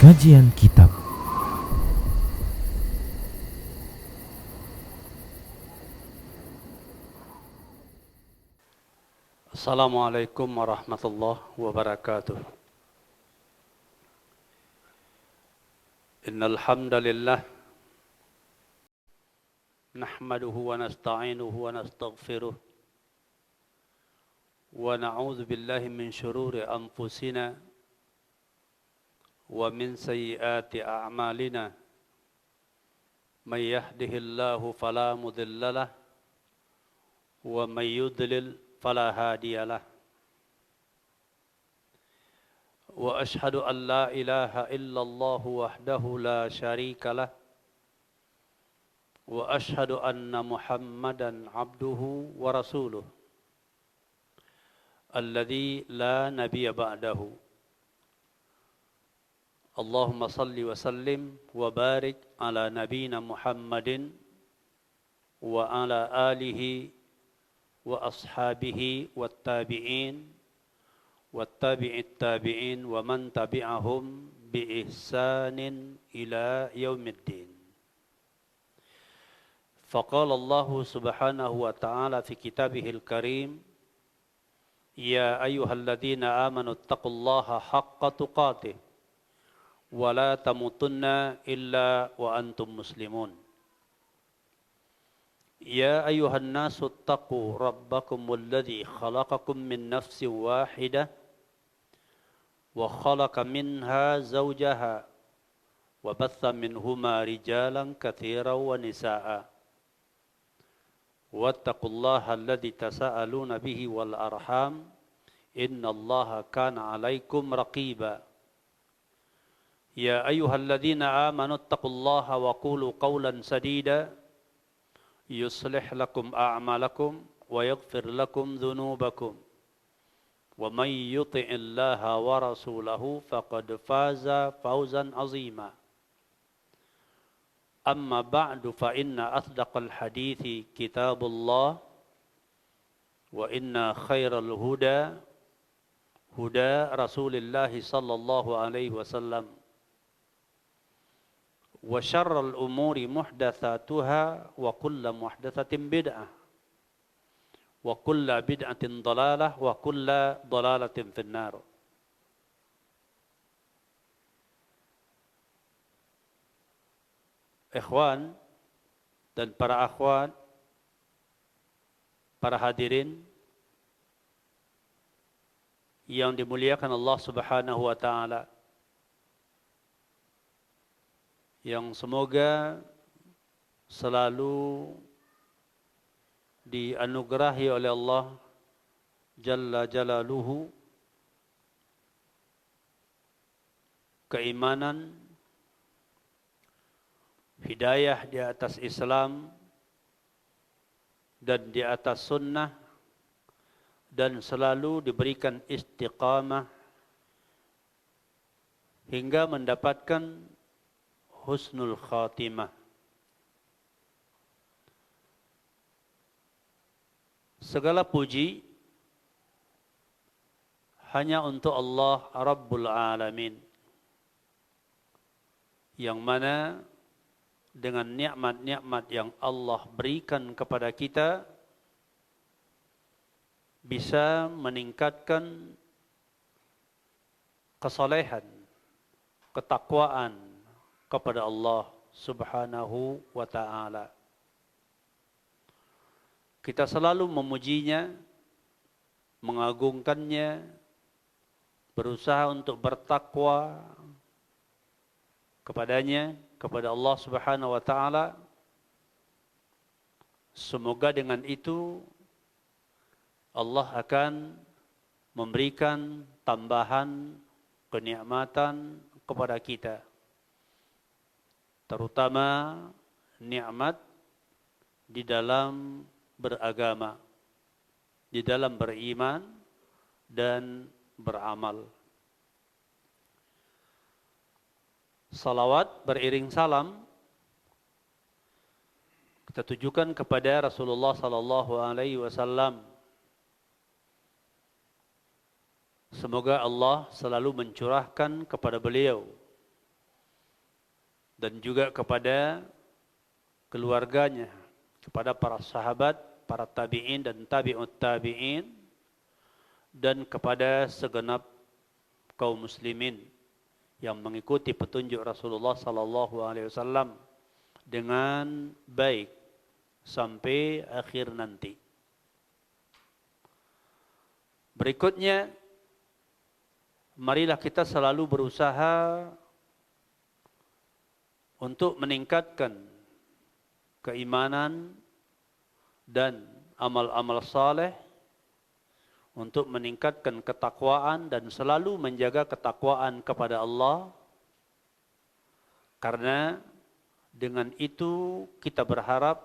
Kajian Kitab. Assalamualaikum warahmatullahi wabarakatuh. Innal hamdalillah nahmaduhu wa nasta'inuhu wa nastaghfiruh wa na'udzu billahi min shururi anfusina wa min sayyiati a'malina. May yahdihillahu fala mudilla lahu wa may yudlil fala hadiyalah. Wa ashhadu an la ilaha illallah wahdahu la syarika lah. Wa ashhadu anna Muhammadan abduhu wa rasuluh alladzi la nabiyya ba'dahu. Allahumma salli wa sallim wa barik ala nabiyyina Muhammadin wa ala alihi wa ashabihi wattabi'in wattabi'it tabi'in wa man tabi'ahum bi ihsanin ila yaumiddin. Faqala Allah subhanahu wa ta'ala fi kitabihil karim, ya ayyuhalladzina amanu taqullaha haqqa tuqatih wa la tamutunna illa wa antum muslimun. Ya ayuhan nasu taqu rabbakumul ladzi khalaqakum min nafsin wahidah wa khalaqa minha zawjaha wa batha minhuma rijalan katsiran wa nisaa'a. Wattaqullaha alladzi tasaaluna bihi wal arham innallaha kana 'alaikum raqiba. Ya ayyuhalladzina amanu taqullaha wa qulu qawlan sadida yuslih lakum a'malakum wa yaghfir lakum dhunubakum wa may yuti'illaha wa rasulahu faqad faza fawzan 'azima. Amma ba'du fa inna asdaqal hadithi kitabullah wa inna khairal huda huda Rasulillah sallallahu alaihi wasallam wa syarrul umuri muhdatsatuha wa kullu muhdatsatin bid'ah wa kullu bid'atin dhalalah wa kullu dhalalatin finnar. Ikhwan dan para akhwat, para hadirin yang dimuliakan Allah Subhanahu wa taala, yang semoga selalu dianugerahi oleh Allah Jalla Jalaluhu keimanan, hidayah di atas Islam dan di atas sunnah, dan selalu diberikan istiqamah hingga mendapatkan husnul khatimah. Segala puji hanya untuk Allah Rabbul Alamin, yang mana dengan nikmat-nikmat yang Allah berikan kepada kita bisa meningkatkan kesalehan, ketakwaan kepada Allah Subhanahu wa ta'ala. Kita selalu memujinya, mengagungkannya, berusaha untuk bertakwa kepadanya, kepada Allah Subhanahu wa ta'ala. Semoga dengan itu Allah akan memberikan tambahan kenikmatan kepada kita, terutama nikmat di dalam beragama, di dalam beriman dan beramal. Salawat beriring salam kita tujukan kepada Rasulullah sallallahu alaihi wasallam. Semoga Allah selalu mencurahkan kepada beliau dan juga kepada keluarganya, kepada para sahabat, para tabi'in dan tabi'ut tabi'in, dan kepada segenap kaum muslimin yang mengikuti petunjuk Rasulullah sallallahu alaihi wasallam dengan baik sampai akhir nanti. Berikutnya, marilah kita selalu berusaha untuk meningkatkan keimanan dan amal-amal saleh, untuk meningkatkan ketakwaan dan selalu menjaga ketakwaan kepada Allah, karena dengan itu kita berharap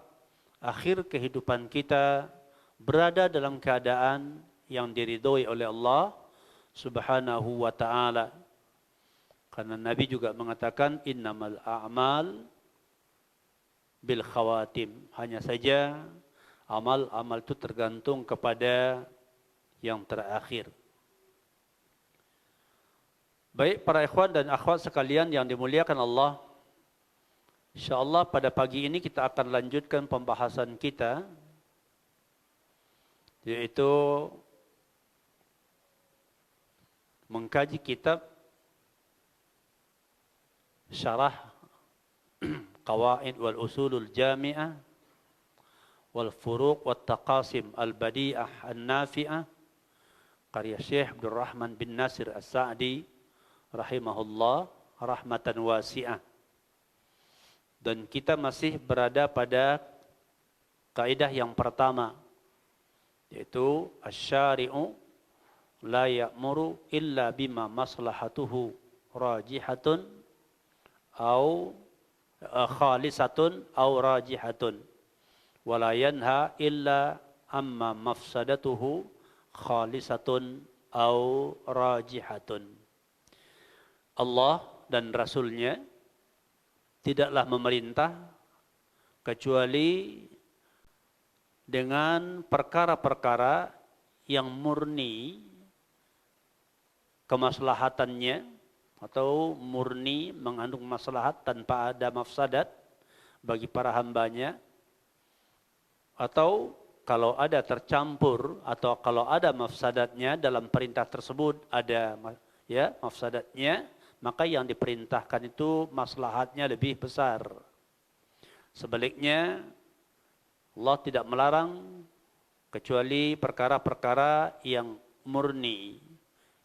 akhir kehidupan kita berada dalam keadaan yang diridhoi oleh Allah Subhanahu wa ta'ala. Karena Nabi juga mengatakan innamal a'mal bil khawatim. Hanya saja amal-amal itu tergantung kepada yang terakhir. Baik para ikhwan dan akhwat sekalian yang dimuliakan Allah, insyaallah pada pagi ini kita akan lanjutkan pembahasan kita, yaitu mengkaji kitab Syarah Qawaid wal Usulul Jami'ah wal Furuq wat Taqasim al Badi'ah an Nafi'ah karya Syekh Abdul Rahman bin Nasir As-Sa'di rahimahullah rahmatan wasi'ah. Dan kita masih berada pada kaidah yang pertama, yaitu asy-syari'u la ya'muru illa bima maslahatuhu rajihatun au khalisatun au rajihatun wa la yanha illa amma mafsadatuhu khalisatun au rajihatun. Allah dan Rasulnya tidaklah memerintah kecuali dengan perkara-perkara yang murni kemaslahatannya atau murni mengandung maslahat tanpa ada mafsadat bagi para hambanya, atau kalau ada tercampur atau kalau ada mafsadatnya dalam perintah tersebut ada ya mafsadatnya, maka yang diperintahkan itu maslahatnya lebih besar. Sebaliknya Allah tidak melarang kecuali perkara-perkara yang murni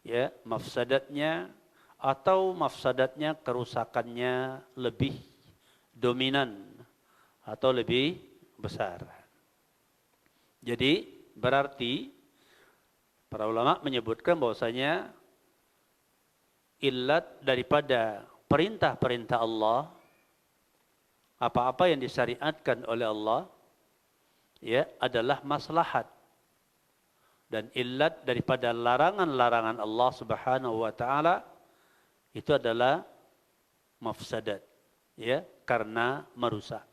ya mafsadatnya atau mafsadatnya kerusakannya lebih dominan atau lebih besar. Jadi berarti para ulama menyebutkan bahwasanya illat daripada perintah-perintah Allah, apa-apa yang disyariatkan oleh Allah ya adalah maslahat. Dan illat daripada larangan-larangan Allah Subhanahu wa taala itu adalah mafsadat ya, karena merusak.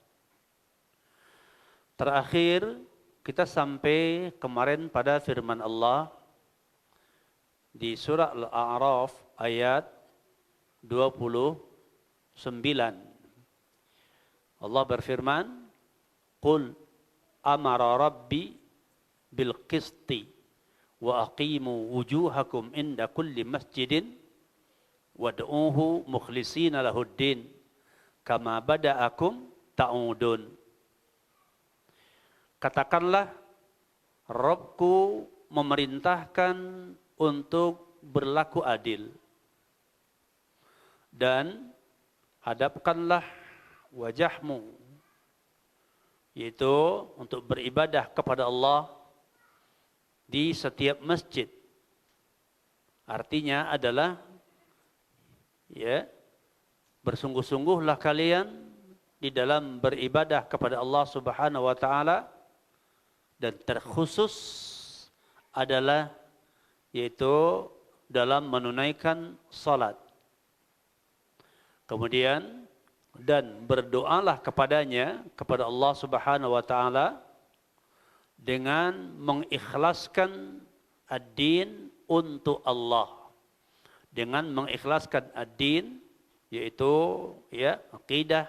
Terakhir kita sampai kemarin pada firman Allah di surah Al-A'raf ayat 29. Allah berfirman, "Qul amara rabbi bil qisti wa aqimu wujuhakum inda kulli masjidin wad'uhu mukhlishina lahuddin kama bada'akum ta'udun." Katakanlah, Rabbku memerintahkan untuk berlaku adil dan hadapkanlah wajahmu, yaitu untuk beribadah kepada Allah di setiap masjid. Artinya adalah ya bersungguh-sungguhlah kalian di dalam beribadah kepada Allah Subhanahu wa taala, dan terkhusus adalah yaitu dalam menunaikan salat. Kemudian dan berdoalah kepadanya, kepada Allah Subhanahu wa taala dengan mengikhlaskan ad-din untuk Allah. Dengan mengikhlaskan ad-din yaitu ya akidah,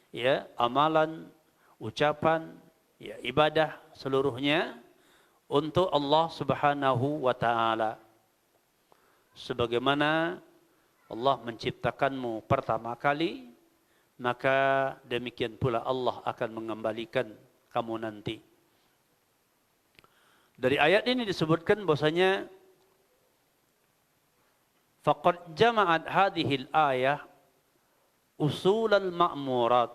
ya amalan, ucapan, ya ibadah seluruhnya untuk Allah Subhanahu wa taala. Sebagaimana Allah menciptakanmu pertama kali, maka demikian pula Allah akan mengembalikan kamu nanti. Dari ayat ini disebutkan bahwasanya faqad jama'at hadhil ayah usulal ma'murat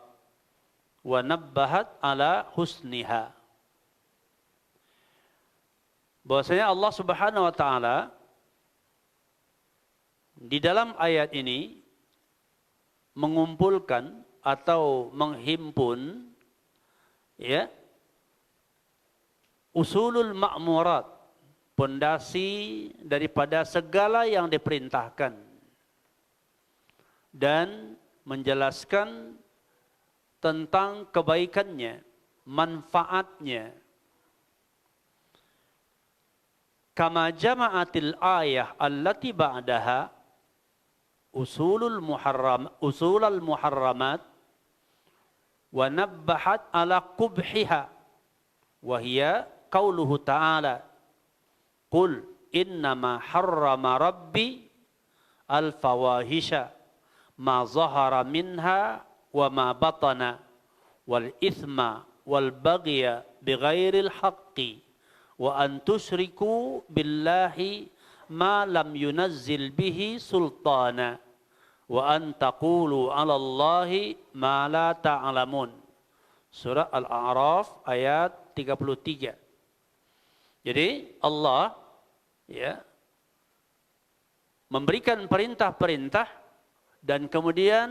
wa nabbahat ala husniha. Bahwasanya Allah Subhanahu wa taala di dalam ayat ini mengumpulkan atau menghimpun ya usulul ma'murat, pondasi daripada segala yang diperintahkan, dan menjelaskan tentang kebaikannya, manfaatnya. Kama jama'atil ayah allati ba'daha usulul muharramat wa nabbahat ala qubhiha wa hiya qauluhu ta'ala qul innama harrama rabbi al fawahisha ma zahara minha wa ma batana wal ithma wal baghya bighairil haqqi wa an tusyriku billahi ma lam yunazzil bihi sultana wa an taqulu 'ala Allahi ma la ta'lamun. Surah Al-A'raf ayat 33. Jadi Allah ya memberikan perintah-perintah dan kemudian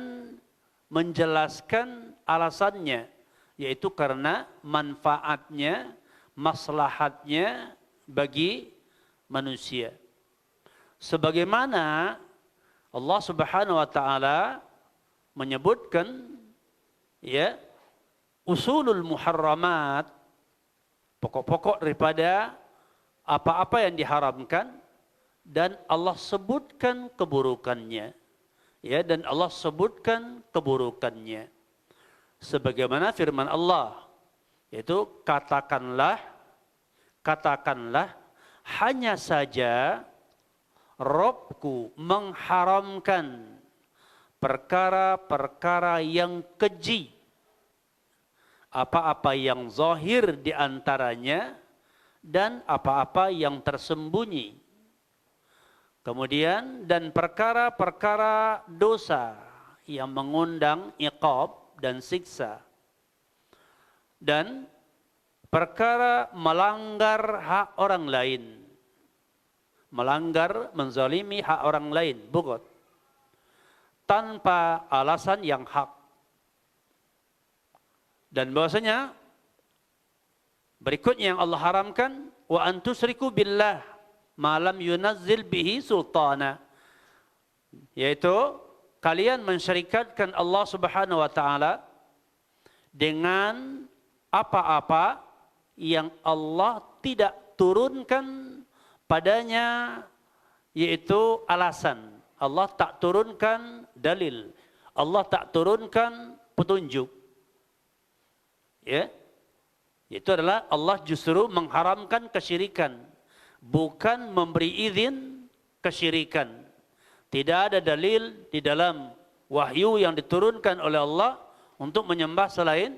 menjelaskan alasannya, yaitu karena manfaatnya, maslahatnya bagi manusia. Sebagaimana Allah Subhanahu wa taala menyebutkan ya usulul muharramat, pokok-pokok daripada apa-apa yang diharamkan, dan Allah sebutkan keburukannya. Ya, dan Allah sebutkan keburukannya. Sebagaimana firman Allah, yaitu katakanlah hanya saja Rabbku mengharamkan perkara-perkara yang keji, apa-apa yang zahir di antaranya dan apa-apa yang tersembunyi. Kemudian dan perkara-perkara dosa yang mengundang iqab dan siksa. Dan perkara melanggar hak orang lain. Melanggar, menzalimi hak orang lain, bugot, tanpa alasan yang hak. Dan bahwasanya berikutnya yang Allah haramkan, wa antusriku billah ma lam yunazzil bihi sultana, yaitu kalian mensyirikatkan Allah Subhanahu wa taala dengan apa-apa yang Allah tidak turunkan padanya, yaitu alasan. Allah tak turunkan dalil, Allah tak turunkan petunjuk. Ya, itu adalah Allah justru mengharamkan kesyirikan, bukan memberi izin kesyirikan. Tidak ada dalil di dalam wahyu yang diturunkan oleh Allah untuk menyembah selain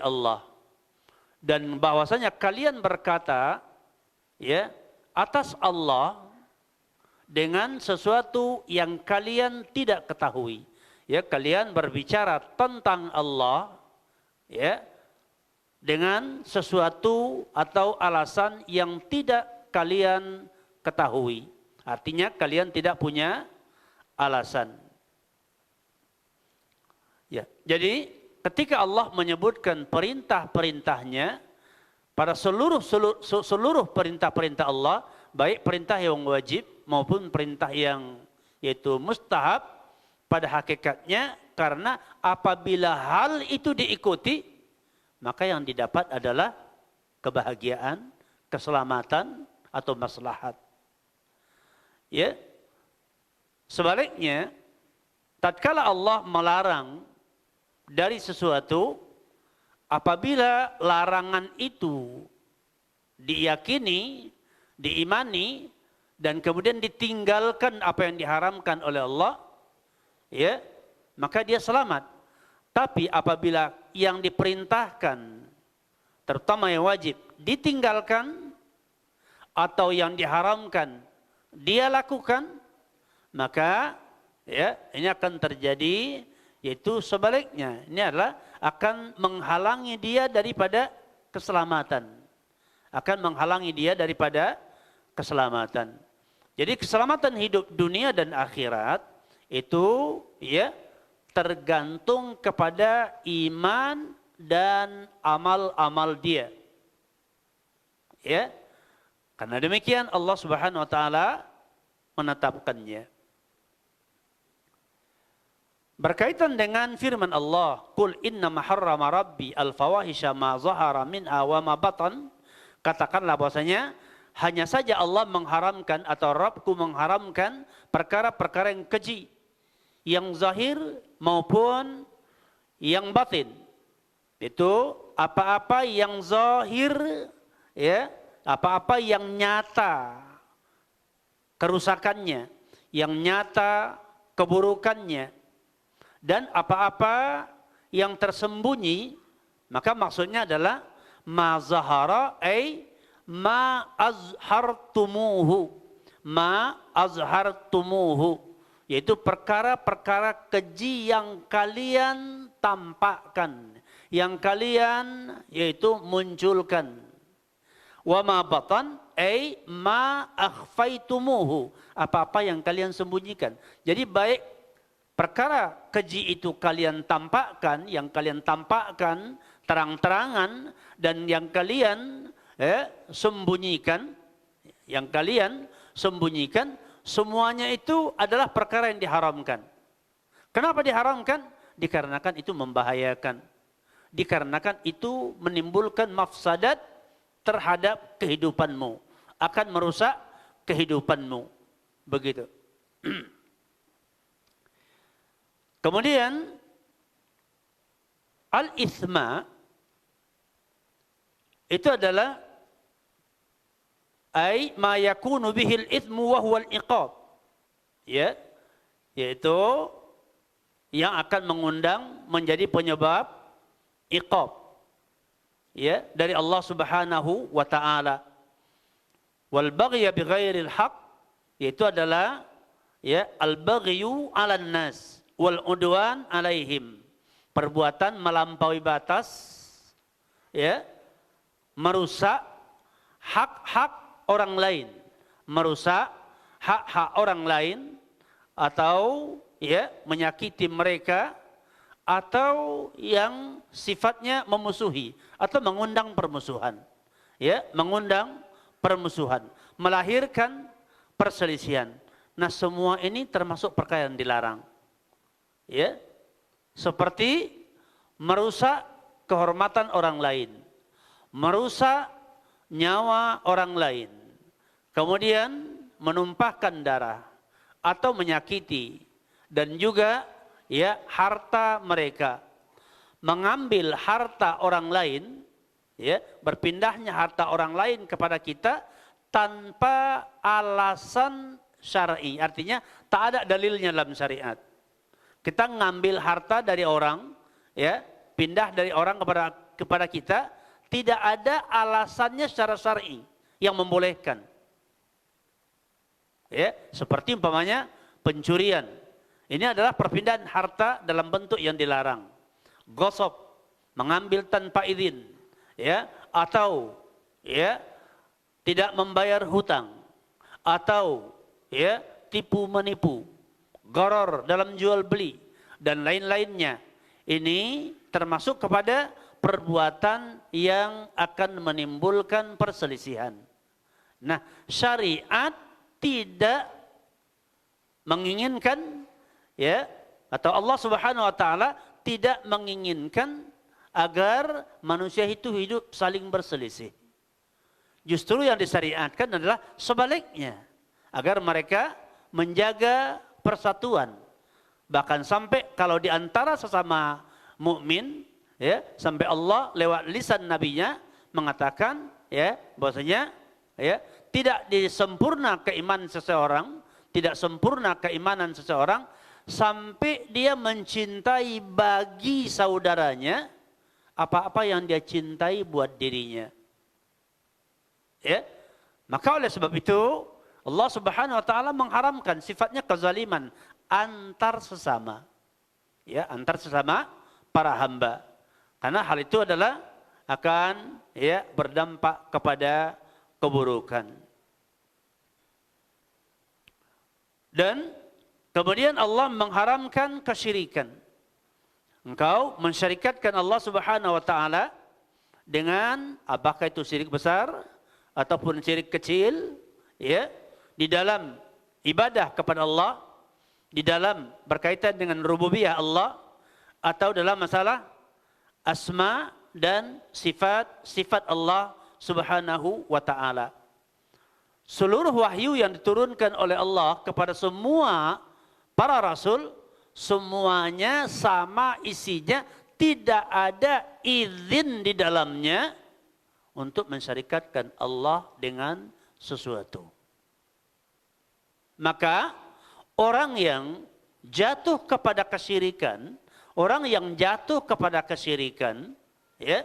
Allah. Dan bahwasanya kalian berkata ya atas Allah dengan sesuatu yang kalian tidak ketahui. Ya, kalian berbicara tentang Allah ya dengan sesuatu atau alasan yang tidak kalian ketahui. Artinya kalian tidak punya alasan. Ya, jadi ketika Allah menyebutkan perintah-perintahnya, pada seluruh perintah-perintah Allah, baik perintah yang wajib maupun perintah yang yaitu mustahab, pada hakikatnya karena apabila hal itu diikuti, maka yang didapat adalah kebahagiaan, keselamatan atau maslahat. Ya. Sebaliknya, tatkala Allah melarang dari sesuatu, apabila larangan itu diyakini, diimani, dan kemudian ditinggalkan apa yang diharamkan oleh Allah, ya, maka dia selamat. Tapi apabila yang diperintahkan, terutama yang wajib, ditinggalkan, atau yang diharamkan dia lakukan, maka ya ini akan terjadi, yaitu sebaliknya. Ini adalah akan menghalangi dia daripada keselamatan. Akan menghalangi dia daripada keselamatan. Jadi keselamatan hidup dunia dan akhirat itu ya tergantung kepada iman dan amal-amal dia. Ya. Karena demikian Allah Subhanahu wa taala menetapkannya. Berkaitan dengan firman Allah, "Qul innama harrama rabbi al-fawahisha ma zahara minha wa ma batan." Katakanlah bahwasanya hanya saja Allah mengharamkan atau Rabbku mengharamkan perkara-perkara yang keji, yang zahir maupun yang batin. Itu apa-apa yang zahir, ya, apa-apa yang nyata kerusakannya, yang nyata keburukannya, dan apa-apa yang tersembunyi, maka maksudnya adalah ma zahara ay ma azhartumuhu, ma azhartumuhu, yaitu perkara-perkara keji yang kalian tampakkan, yang kalian yaitu munculkan. Wa ma batan ay ma akhfaitumuhu, apa-apa yang kalian sembunyikan. Jadi baik perkara keji itu kalian tampakkan, yang kalian tampakkan terang-terangan, dan yang kalian sembunyikan, yang kalian sembunyikan, semuanya itu adalah perkara yang diharamkan. Kenapa diharamkan? Dikarenakan itu membahayakan. Dikarenakan itu menimbulkan mafsadat terhadap kehidupanmu, akan merusak kehidupanmu. Begitu. Kemudian al-ithma itu adalah ay ma yakunu bihil ithmu wa huwa al-iqab, ya, yaitu yang akan mengundang menjadi penyebab iqab, ya, dari Allah Subhanahu wa taala. Wal baghya bighairil haq, yaitu adalah ya al-baghyu 'alan nas wal udwan 'alaihim, perbuatan melampaui batas, ya, merusak hak-hak orang lain, merusak hak-hak orang lain, atau ya menyakiti mereka, atau yang sifatnya memusuhi atau mengundang permusuhan, ya, mengundang permusuhan, melahirkan perselisihan. Nah, semua ini termasuk perkara yang dilarang, ya, seperti merusak kehormatan orang lain, merusak nyawa orang lain, kemudian menumpahkan darah atau menyakiti, dan juga ya harta mereka, mengambil harta orang lain, ya, berpindahnya harta orang lain kepada kita tanpa alasan syar'i, artinya tak ada dalilnya dalam syariat. Kita ngambil harta dari orang, ya, pindah dari orang kepada kita, tidak ada alasannya secara syar'i yang membolehkan. Ya, seperti umpamanya pencurian. Ini adalah perpindahan harta dalam bentuk yang dilarang. Gosok, mengambil tanpa izin, ya, atau ya tidak membayar hutang, atau ya tipu menipu, gharar dalam jual beli, dan lain-lainnya. Ini termasuk kepada perbuatan yang akan menimbulkan perselisihan. Nah, syariat tidak menginginkan, ya, atau Allah Subhanahu wa taala tidak menginginkan agar manusia itu hidup saling berselisih. Justru yang disyariatkan adalah sebaliknya, agar mereka menjaga persatuan, Bahkan sampai kalau di antara sesama mukmin, ya, sampai Allah lewat lisan nabinya mengatakan, ya, bahwasanya, ya, tidak disempurna keimanan seseorang, tidak sempurna keimanan seseorang sampai dia mencintai bagi saudaranya apa-apa yang dia cintai buat dirinya. Ya. Maka oleh sebab itu Allah Subhanahu wa taala mengharamkan sifatnya kezaliman antar sesama. Ya, antar sesama para hamba. Karena hal itu adalah akan, ya, berdampak kepada keburukan. Dan kemudian Allah mengharamkan kesyirikan. Engkau mensyarikatkan Allah Subhanahu wa taala dengan apakah itu syirik besar ataupun syirik kecil, ya, di dalam ibadah kepada Allah, di dalam berkaitan dengan rububiyah Allah, atau dalam masalah asma dan sifat Allah Subhanahu wa taala. Seluruh wahyu yang diturunkan oleh Allah kepada semua para rasul, semuanya sama isinya, tidak ada izin di dalamnya untuk mensyarikatkan Allah dengan sesuatu. Maka orang yang jatuh kepada kesyirikan, ya,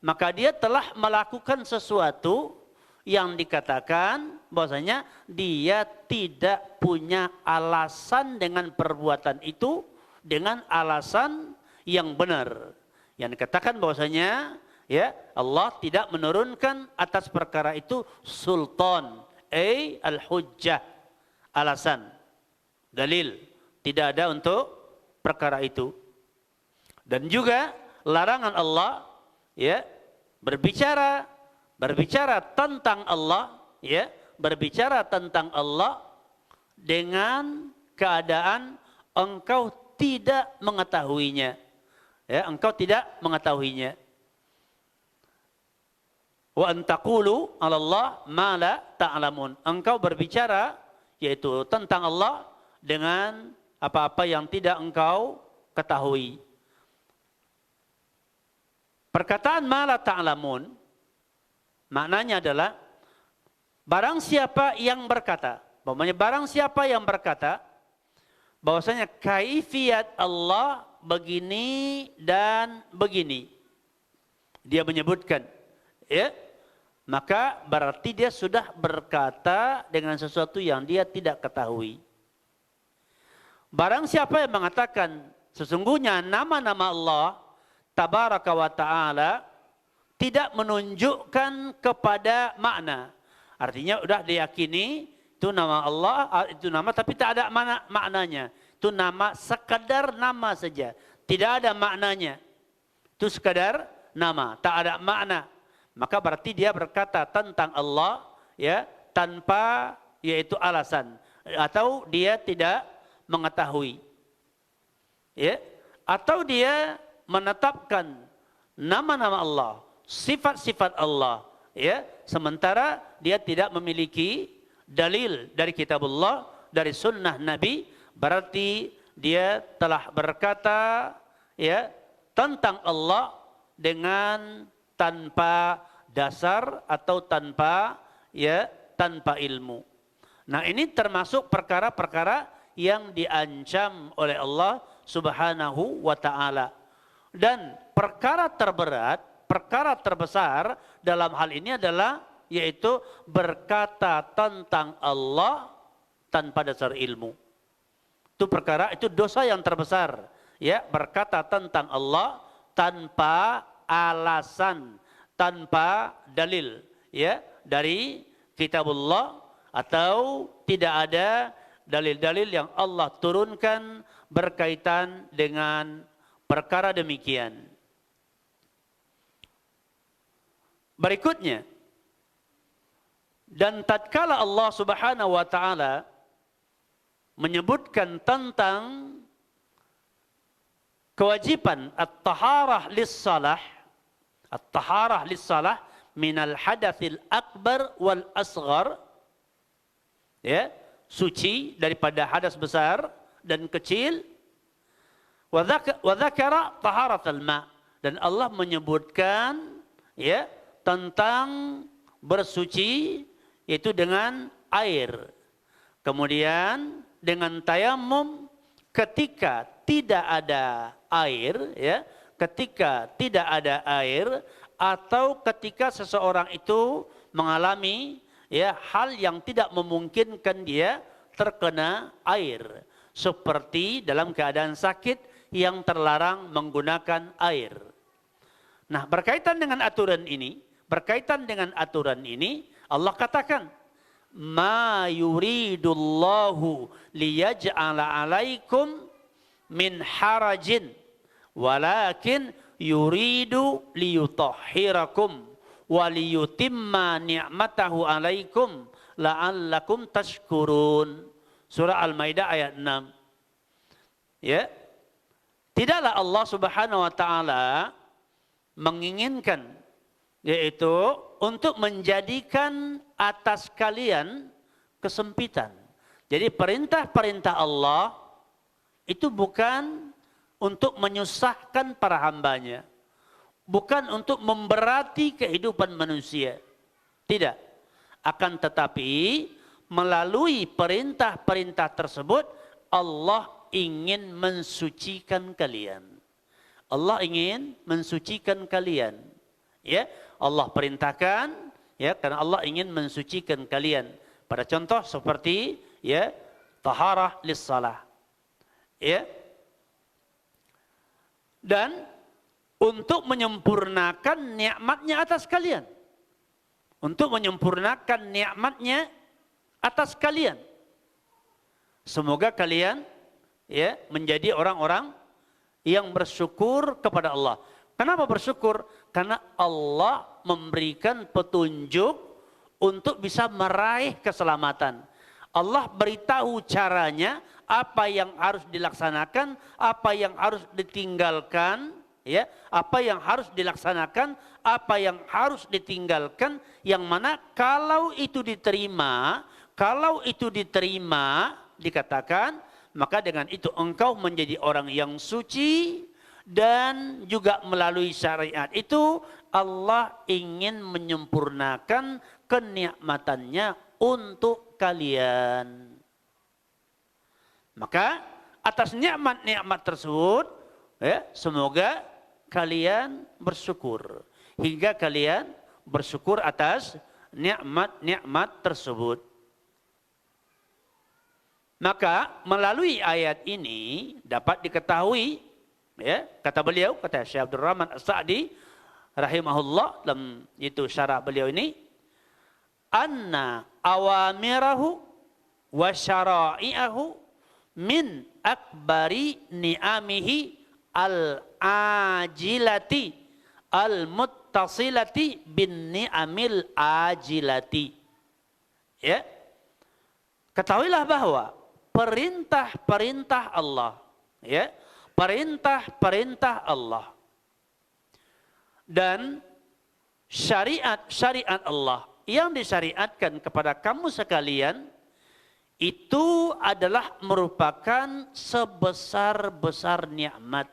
maka dia telah melakukan sesuatu yang dikatakan bahwasanya dia tidak punya alasan dengan perbuatan itu, dengan alasan yang benar. Yang dikatakan bahwasanya, ya, Allah tidak menurunkan atas perkara itu sultan, al-hujjah, alasan, dalil, tidak ada untuk perkara itu. Dan juga larangan Allah, ya, berbicara tentang Allah, ya, berbicara tentang Allah dengan keadaan engkau tidak mengetahuinya, ya, engkau tidak mengetahuinya. Wa antaqulu 'ala Allah ma la ta'lamun. Engkau berbicara yaitu tentang Allah dengan apa-apa yang tidak engkau ketahui. Perkataan ma la ta'lamun maknanya adalah barang siapa yang berkata, bahwasanya kaifiyat Allah begini dan begini, dia menyebutkan, ya, maka berarti dia sudah berkata dengan sesuatu yang dia tidak ketahui. Barang siapa yang mengatakan sesungguhnya nama-nama Allah Tabaraka wa ta'ala tidak menunjukkan kepada makna. Artinya sudah diyakini itu nama Allah, itu nama tapi tak ada maknanya. Itu nama, sekadar nama saja. Tidak ada maknanya. Itu sekadar nama, tak ada makna. Maka berarti dia berkata tentang Allah, ya, tanpa yaitu alasan, atau dia tidak mengetahui, ya, atau dia menetapkan nama-nama Allah, sifat-sifat Allah, ya, sementara dia tidak memiliki dalil dari kitabullah, dari sunnah Nabi, berarti dia telah berkata, ya, tentang Allah dengan tanpa dasar atau tanpa, ya, tanpa ilmu. Nah, ini termasuk perkara-perkara yang diancam oleh Allah Subhanahu wa ta'ala. Dan perkara terberat, perkara terbesar dalam hal ini adalah yaitu berkata tentang Allah tanpa dasar ilmu. Itu perkara, itu dosa yang terbesar, ya, berkata tentang Allah tanpa alasan, tanpa dalil, ya, dari kitabullah, atau tidak ada dalil-dalil yang Allah turunkan berkaitan dengan perkara demikian. Berikutnya, dan tatkala Allah Subhanahu wa ta'ala menyebutkan tentang kewajiban at-taharah lis-salah, at-taharah lis-salah minal hadatsil akbar wal asghar, ya, suci daripada hadas besar dan kecil, Wa dzakara taharatal ma, dan Allah menyebutkan ya tentang bersuci yaitu dengan air. Kemudian dengan tayamum ketika tidak ada air ya, ketika tidak ada air atau ketika seseorang itu mengalami ya hal yang tidak memungkinkan dia terkena air, seperti dalam keadaan sakit yang terlarang menggunakan air. Nah, berkaitan dengan aturan ini, Allah katakan, "Ma yuridullahu liyaj'ala 'alaikum min harajin, walakin yuridu liyutahhirakum wa liyutimma ni'matahu 'alaikum la'allakum tashkurun." Surah Al-Maidah ayat 6. Ya. Tidaklah Allah Subhanahu wa taala menginginkan yaitu untuk menjadikan atas kalian kesempitan. Jadi perintah-perintah Allah itu bukan untuk menyusahkan para hambanya, bukan untuk memberati kehidupan manusia. Tidak. Akan tetapi melalui perintah-perintah tersebut Allah ingin mensucikan kalian. Allah ingin mensucikan kalian. Ya, Allah perintahkan ya karena Allah ingin mensucikan kalian. Pada contoh seperti ya taharah lis-shalah. Ya. Dan untuk menyempurnakan nikmatnya atas kalian. Untuk menyempurnakan nikmatnya atas kalian. Semoga kalian ya menjadi orang-orang yang bersyukur kepada Allah. Kenapa bersyukur? Karena Allah memberikan petunjuk untuk bisa meraih keselamatan. Allah beritahu caranya, apa yang harus dilaksanakan, apa yang harus ditinggalkan, ya, apa yang harus dilaksanakan, apa yang harus ditinggalkan, yang mana kalau itu diterima, dikatakan, maka dengan itu engkau menjadi orang yang suci. Dan juga melalui syariat itu Allah ingin menyempurnakan kenikmatannya untuk kalian. Maka atas nikmat-nikmat tersebut ya, semoga kalian bersyukur. Hingga kalian bersyukur atas nikmat-nikmat tersebut. Maka melalui ayat ini dapat diketahui ya, kata beliau, kata Syekh Abdul Rahman As-Sa'di rahimahullah dalam itu syarah beliau ini, anna awamirahu wa syara'i'ahu min akbari ni'amihi al-ajilati al-muttasilati bin ni'amil ajilati. Ya. Ketahuilah bahwa perintah-perintah Allah, ya, perintah-perintah Allah dan syariat-syariat Allah yang disyariatkan kepada kamu sekalian itu adalah merupakan sebesar-besar nikmat.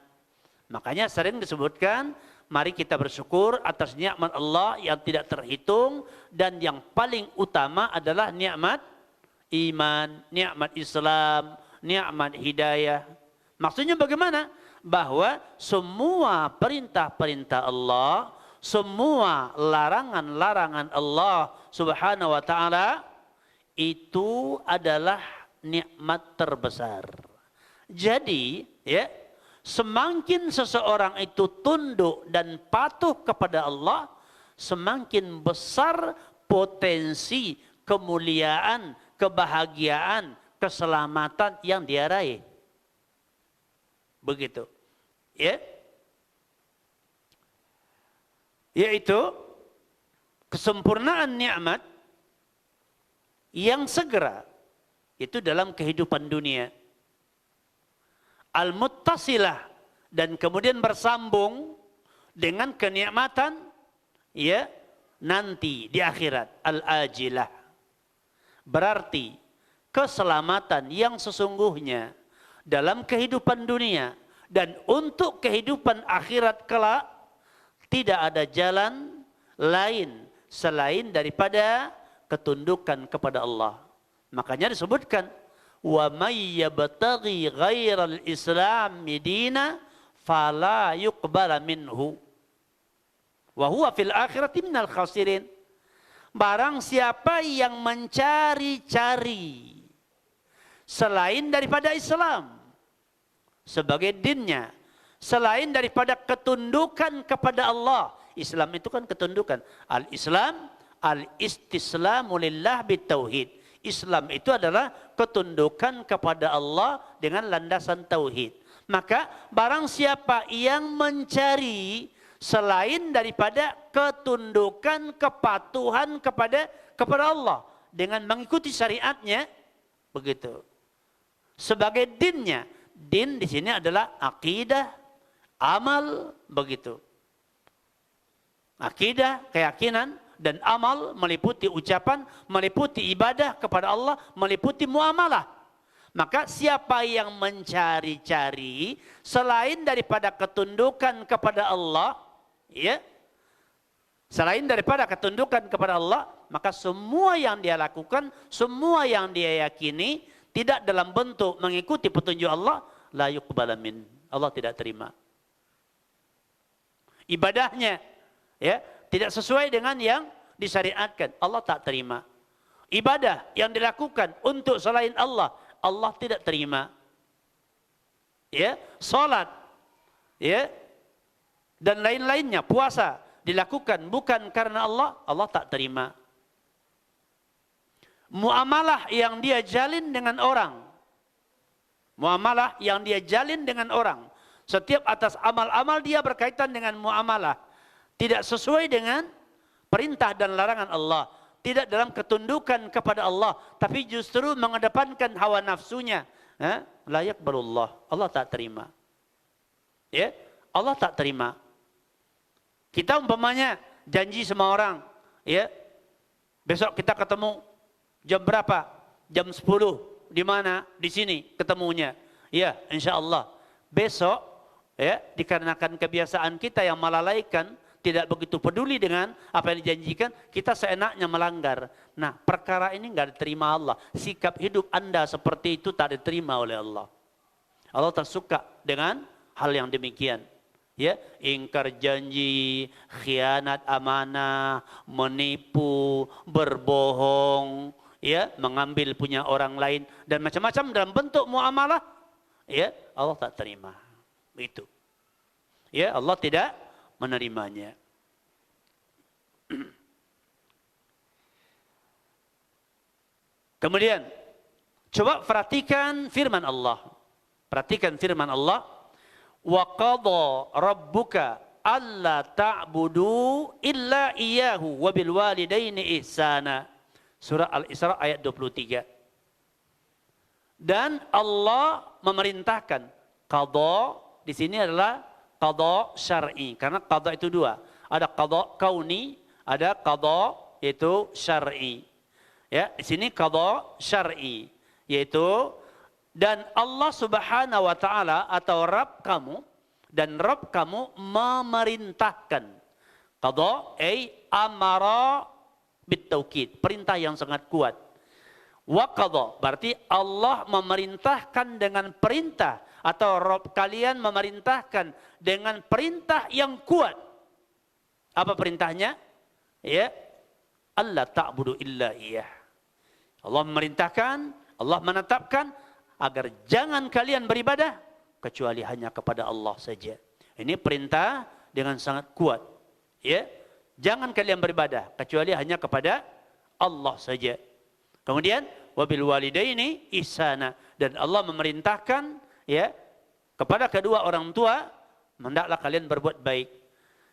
Makanya sering disebutkan, mari kita bersyukur atas nikmat Allah yang tidak terhitung, dan yang paling utama adalah nikmat iman, nikmat Islam, nikmat hidayah. Maksudnya bagaimana? Bahwa semua perintah-perintah Allah, semua larangan-larangan Allah Subhanahu wa taala itu adalah nikmat terbesar. Jadi, ya, semakin seseorang itu tunduk dan patuh kepada Allah, semakin besar potensi kemuliaan, kebahagiaan, keselamatan yang dia raih. Begitu. Ya. Yaitu kesempurnaan nikmat yang segera itu dalam kehidupan dunia. Al-muttasilah, dan kemudian bersambung dengan kenikmatan ya nanti di akhirat, al-ajilah. Berarti keselamatan yang sesungguhnya dalam kehidupan dunia Dan untuk kehidupan akhirat kelak tidak ada jalan lain selain daripada ketundukan kepada Allah. Makanya disebutkan wa may yabtaghi ghairal islami dina fala yuqbala minhu wa huwa fil akhirati minal khasirin. Barang siapa yang mencari-cari selain daripada Islam sebagai dinnya, selain daripada ketundukan kepada Allah. Islam itu kan ketundukan. Al-Islam al-istislamu lillah bitauhid. Islam itu adalah ketundukan kepada Allah dengan landasan tauhid. Maka barang siapa yang mencari selain daripada ketundukan, kepatuhan kepada Allah dengan mengikuti syariatnya, begitu. Sebagai dinnya, din di sini adalah akidah, amal, begitu. Akidah, keyakinan, dan amal meliputi ucapan, meliputi ibadah kepada Allah, meliputi muamalah. Maka siapa yang mencari-cari selain daripada ketundukan kepada Allah, ya, selain daripada ketundukan kepada Allah, maka semua yang dia lakukan, semua yang dia yakini tidak dalam bentuk mengikuti petunjuk Allah, la yuqbala min. Allah tidak terima. Ibadahnya, ya, tidak sesuai dengan yang disyariatkan, Allah tak terima. Ibadah yang dilakukan untuk selain Allah, Allah tidak terima. Ya, salat, ya, dan lain-lainnya, puasa dilakukan bukan karena Allah, Allah tak terima. Muamalah yang dia jalin dengan orang, muamalah yang dia jalin dengan orang, setiap atas amal-amal dia berkaitan dengan muamalah, tidak sesuai dengan perintah dan larangan Allah, tidak dalam ketundukan kepada Allah, tapi justru mengedepankan hawa nafsunya, la yaqbalullah, Allah tak terima. Ya, Allah tak terima. Kita umpamanya janji sama orang, ya, besok kita ketemu jam berapa? Jam 10. Di mana? Di sini ketemunya. Ya, insya Allah. Besok, ya, dikarenakan kebiasaan kita yang melalaikan, tidak begitu peduli dengan apa yang dijanjikan, kita seenaknya melanggar. Nah, perkara ini enggak diterima Allah. Sikap hidup Anda seperti itu tak diterima oleh Allah. Allah tak suka dengan hal yang demikian. Ya, ingkar janji, khianat amanah, menipu, berbohong, ya, mengambil punya orang lain dan macam-macam dalam bentuk muamalah, ya, Allah tak terima. Itu. Ya, Allah tidak menerimanya. Kemudian coba perhatikan firman Allah. Perhatikan firman Allah. Wa qadha rabbuka alla ta'budu illa iyyahu wa bil walidaini ihsana. Surah Al-Isra ayat 23. Dan Allah memerintahkan, qadha di sini adalah qadha syar'i, karena qadha itu dua. Ada qadha kauni, ada qadha yaitu syar'i. Ya, di sini qadha syar'i, yaitu dan Allah Subhanahu wa taala atau Rabb kamu, dan Rabb kamu memerintahkan. Qadha ay amara bitaukid, perintah yang sangat kuat. Wa qadha berarti Allah memerintahkan dengan perintah, atau Rabb kalian memerintahkan dengan perintah yang kuat. Apa perintahnya? Ya, Allah ta'budu illa iyyah. Allah memerintahkan, Allah menetapkan agar jangan kalian beribadah kecuali hanya kepada Allah saja. Ini perintah dengan sangat kuat. Ya, jangan kalian beribadah kecuali hanya kepada Allah saja. Kemudian wabil walidaini ihsana, dan Allah memerintahkan, ya, kepada kedua orang tua hendaklah kalian berbuat baik.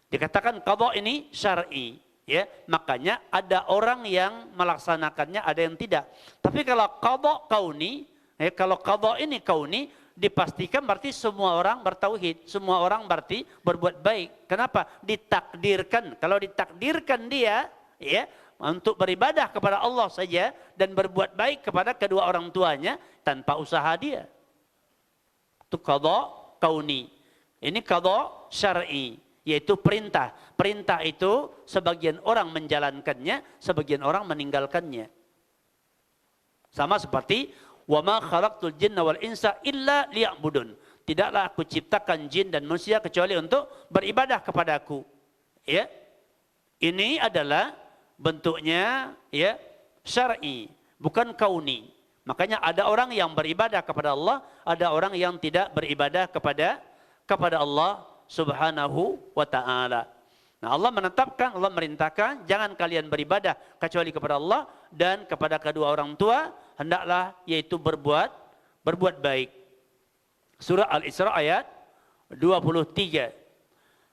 Dikatakan qadha ini syar'i, ya, makanya ada orang yang melaksanakannya, ada yang tidak. Tapi kalau qadha kauni, kalau qadha ini kauni, dipastikan berarti semua orang bertauhid, semua orang berarti berbuat baik. Kenapa? Ditakdirkan. Kalau ditakdirkan dia, ya, untuk beribadah kepada Allah saja dan berbuat baik kepada kedua orang tuanya tanpa usaha dia. Itu qadha kauni. Ini qada syar'i, yaitu perintah. Perintah itu sebagian orang menjalankannya, sebagian orang meninggalkannya. Sama seperti wa ma khalaqtul jinna wal insa illa liya'budun. Tidaklah aku ciptakan jin dan manusia kecuali untuk beribadah kepadaku. Ya. Ini adalah bentuknya ya syar'i, bukan kauni. Makanya ada orang yang beribadah kepada Allah, ada orang yang tidak beribadah kepada Allah Subhanahu wa taala. Nah, Allah menetapkan, Allah merintahkan jangan kalian beribadah kecuali kepada Allah dan kepada kedua orang tua hendaklah yaitu berbuat baik. Surah Al-Isra ayat 23.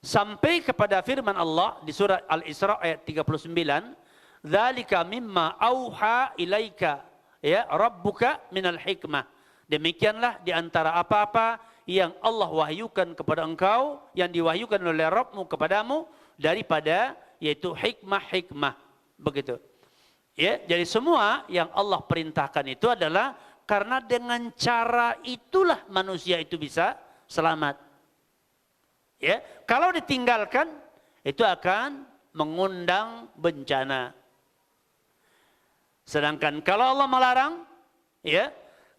Sampai kepada firman Allah di surah Al-Isra ayat 39, "Dzalika mimma auha ilaika ya rabbuka minal hikmah." Demikianlah di antara apa-apa yang Allah wahyukan kepada engkau, yang diwahyukan oleh Rabbmu kepadamu daripada yaitu hikmah-hikmah. Begitu. Ya, jadi semua yang Allah perintahkan itu adalah karena dengan cara itulah manusia itu bisa selamat. Ya, kalau ditinggalkan itu akan mengundang bencana. Sedangkan kalau Allah melarang, ya,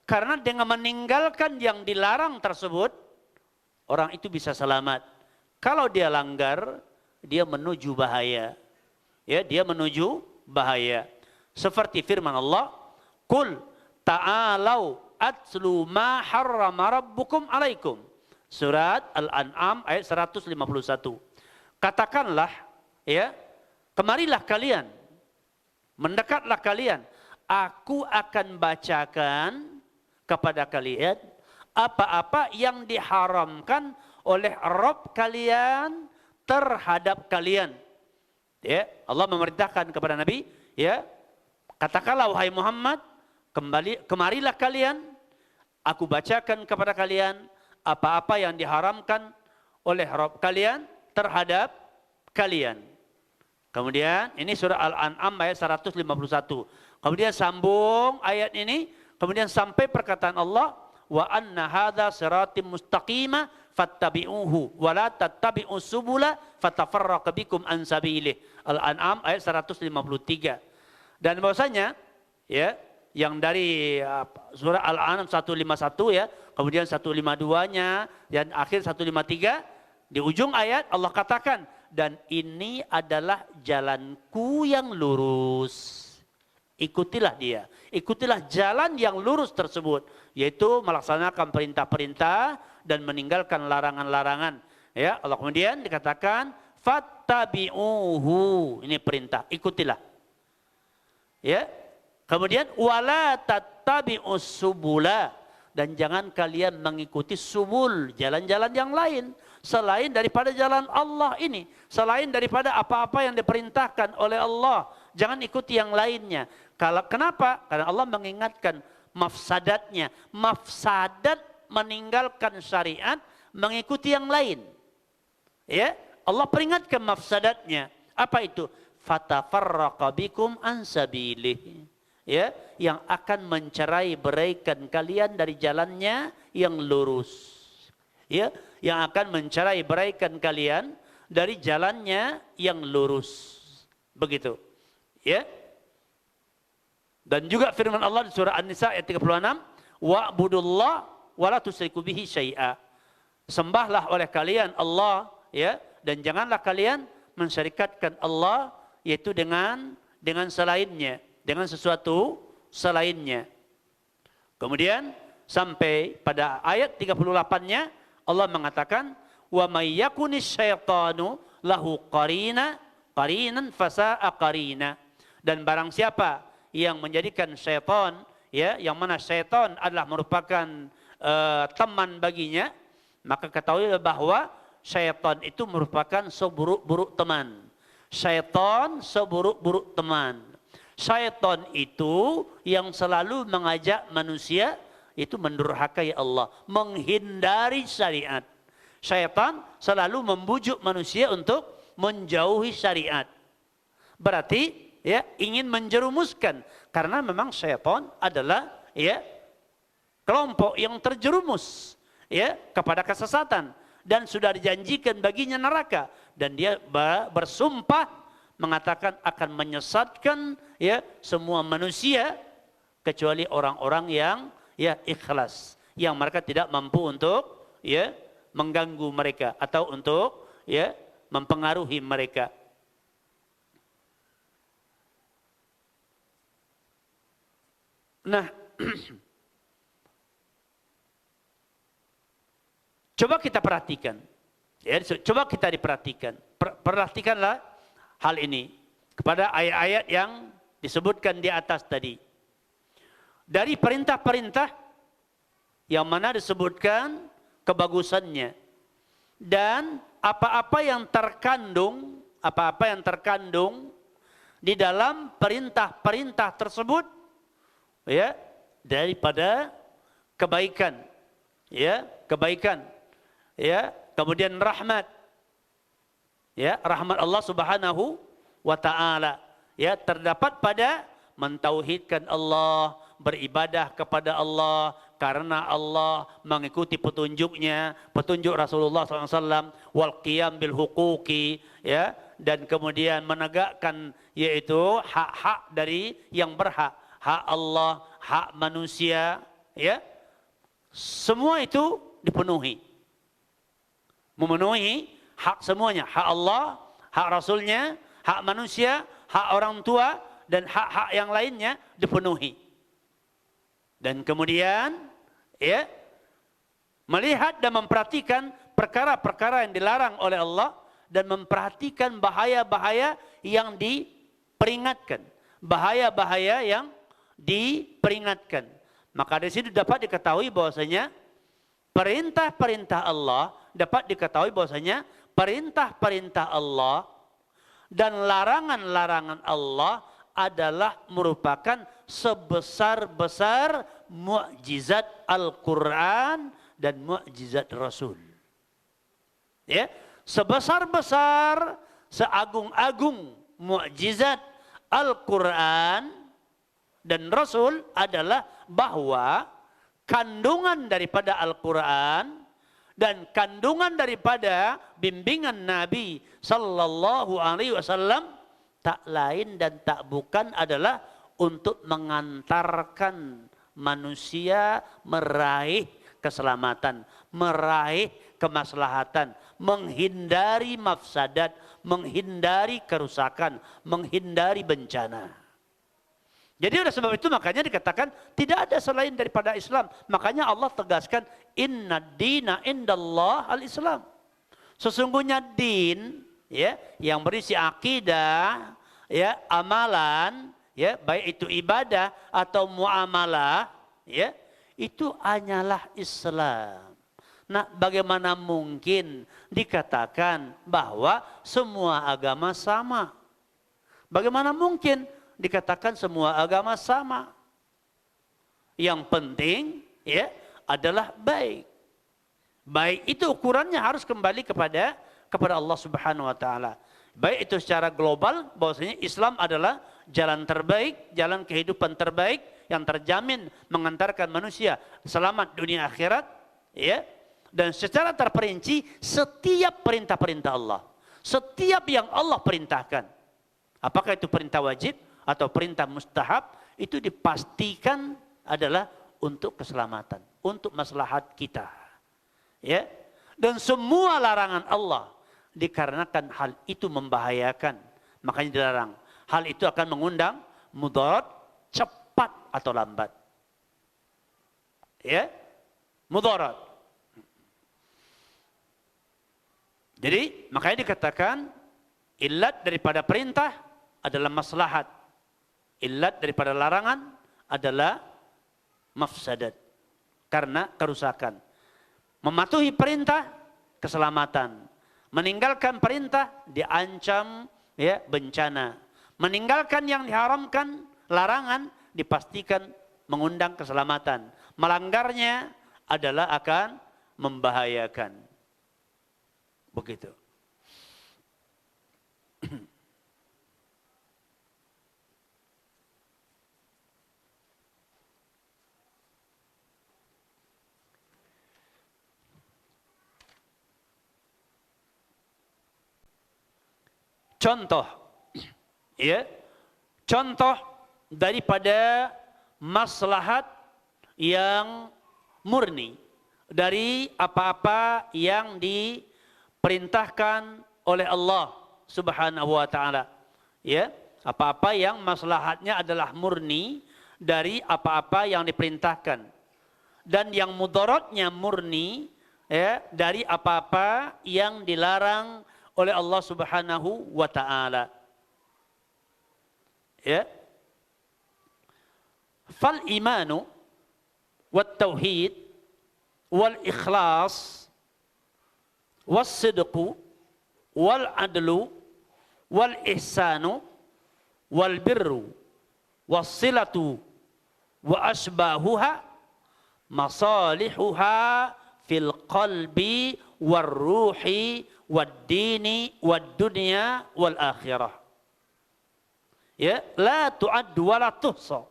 karena dengan meninggalkan yang dilarang tersebut, orang itu bisa selamat. Kalau dia langgar, dia menuju bahaya. Ya, dia menuju bahaya. Seperti firman Allah, "Qul ta'alau atlu ma harrama rabbukum alaikum." Surat Al-An'am ayat 151. Katakanlah, ya, kemarilah kalian, mendekatlah kalian, aku akan bacakan kepada kalian apa-apa yang diharamkan oleh Rabb kalian terhadap kalian. Ya, Allah memerintahkan kepada Nabi, ya, katakanlah wahai Muhammad, kemarilah kalian, aku bacakan kepada kalian apa-apa yang diharamkan oleh Rabb kalian terhadap kalian. Kemudian ini surah Al-An'am ayat 151. Kemudian sambung ayat ini, kemudian sampai perkataan Allah, wa anna hadza siratim mustaqima fattabi'uhu wa la tattabi'us subula fatafarraqu bikum an sabilih. Al-An'am ayat 153. Dan bahwasanya ya yang dari surah Al-An'am 151 ya, kemudian 152-nya dan akhir 153 di ujung ayat Allah katakan, dan ini adalah jalanku yang lurus. Ikutilah dia. Ikutilah jalan yang lurus tersebut, yaitu melaksanakan perintah-perintah dan meninggalkan larangan-larangan. Ya, Allah kemudian dikatakan fattabi'uhu. Ini perintah, ikutilah. Ya. Kemudian wala tattabi'us subula, dan jangan kalian mengikuti subul, jalan-jalan yang lain selain daripada jalan Allah ini, selain daripada apa-apa yang diperintahkan oleh Allah. Jangan ikuti yang lainnya. Kenapa? Karena Allah mengingatkan mafsadatnya. Mafsadat meninggalkan syariat, mengikuti yang lain. Ya, Allah peringatkan mafsadatnya. Apa itu? Fatafarraqa bikum an sabilih. Ya, yang akan mencerai beraikan kalian dari jalannya yang lurus. Ya, yang akan mencerai beraikan kalian dari jalannya yang lurus. Begitu. Ya. Dan juga firman Allah di surah An-Nisa ayat 36, wa'budullah wa la tusyriku bihi syai'a. Sembahlah oleh kalian Allah, ya, dan janganlah kalian mensyarikatkan Allah yaitu dengan selainnya, dengan sesuatu selainnya. Kemudian sampai pada ayat 38-nya Allah mengatakan, wa may yakunis syaitanu lahu qarinan fasa'a qarina. Dan barang siapa yang menjadikan syaitan, ya, yang mana syaitan adalah merupakan teman baginya, maka ketahuilah bahwa syaitan itu merupakan seburuk-buruk teman. Syaitan seburuk-buruk teman. Syaitan itu yang selalu mengajak manusia itu mendurhakai Allah, menghindari syariat. Syaitan selalu membujuk manusia untuk menjauhi syariat. Berarti ya ingin menjerumuskan, karena memang syaitan adalah ya kelompok yang terjerumus, ya kepada kesesatan dan sudah dijanjikan baginya neraka, dan dia bersumpah mengatakan akan menyesatkan ya semua manusia kecuali orang-orang yang ya ikhlas, yang mereka tidak mampu untuk ya mengganggu mereka atau untuk ya mempengaruhi mereka. Nah, coba kita perhatikan, ya, coba kita diperhatikan, perhatikanlah hal ini kepada ayat-ayat yang disebutkan di atas tadi. Dari perintah-perintah yang mana disebutkan kebagusannya dan apa-apa yang terkandung di dalam perintah-perintah tersebut, ya, daripada kebaikan, ya, kemudian rahmat, ya, rahmat Allah Subhanahu wa taala, ya, terdapat pada mentauhidkan Allah, beribadah kepada Allah karena Allah, mengikuti petunjuknya, petunjuk Rasulullah SAW, wal qiyam bil huquqi, ya, dan kemudian menegakkan yaitu hak-hak dari yang berhak, hak Allah, hak manusia, ya, semua itu dipenuhi, memenuhi hak semuanya, hak Allah, hak Rasulnya, hak manusia, hak orang tua, dan hak-hak yang lainnya dipenuhi. Dan kemudian ya melihat dan memperhatikan perkara-perkara yang dilarang oleh Allah dan memperhatikan bahaya-bahaya yang diperingatkan, bahaya-bahaya yang diperingatkan. Maka dari situ dapat diketahui bahwasanya perintah-perintah Allah, dapat diketahui bahwasanya perintah-perintah Allah dan larangan-larangan Allah adalah merupakan sebesar-besar mukjizat Al-Quran dan mukjizat Rasul. Ya, sebesar-besar, seagung-agung mukjizat Al-Quran dan Rasul adalah bahwa kandungan daripada Al-Quran dan kandungan daripada bimbingan Nabi Sallallahu Alaihi Wasallam tak lain dan tak bukan adalah untuk mengantarkan manusia meraih keselamatan, meraih kemaslahatan, menghindari mafsadat, menghindari kerusakan, menghindari bencana. Jadi oleh sebab itu makanya dikatakan tidak ada selain daripada Islam. Makanya Allah tegaskan inna dina indallah al-Islam. Sesungguhnya din, ya, yang berisi akidah, ya, amalan, ya, baik itu ibadah atau muamalah, ya, itu hanyalah Islam. Nah, bagaimana mungkin dikatakan bahwa semua agama sama? Bagaimana mungkin dikatakan semua agama sama? Yang penting, ya, adalah baik. Baik itu ukurannya harus kembali kepada Allah Subhanahu wa taala. Baik itu secara global bahwasanya Islam adalah jalan terbaik, jalan kehidupan terbaik yang terjamin mengantarkan manusia selamat dunia akhirat, ya. Dan secara terperinci setiap perintah-perintah Allah, setiap yang Allah perintahkan, apakah itu perintah wajib atau perintah mustahab, itu dipastikan adalah untuk keselamatan, untuk maslahat kita, ya. Dan semua larangan Allah dikarenakan hal itu membahayakan, makanya dilarang. Hal itu akan mengundang mudarat cepat atau lambat, ya, mudarat. Jadi makanya dikatakan illat daripada perintah adalah maslahat, illat daripada larangan adalah mafsadat, karena kerusakan. Mematuhi perintah keselamatan, meninggalkan perintah diancam, ya, bencana. Meninggalkan yang diharamkan, larangan, dipastikan mengundang keselamatan. Melanggarnya adalah akan membahayakan. Begitu. contoh, ya, contoh daripada maslahat yang murni dari apa-apa yang diperintahkan oleh Allah Subhanahu wa taala. Ya, apa-apa yang maslahatnya adalah murni dari apa-apa yang diperintahkan, dan yang mudaratnya murni, ya, dari apa-apa yang dilarang oleh Allah Subhanahu wa taala. Ya. Fal imanu wat tauhid wal ikhlas was sidqu wal adlu wal ihsanu wal birru was silatu wa asbahuha masalihuha fil qalbi war ruhi wad dini wad dunya wal akhirah. Ya, la tu'addu wa la tuhsa.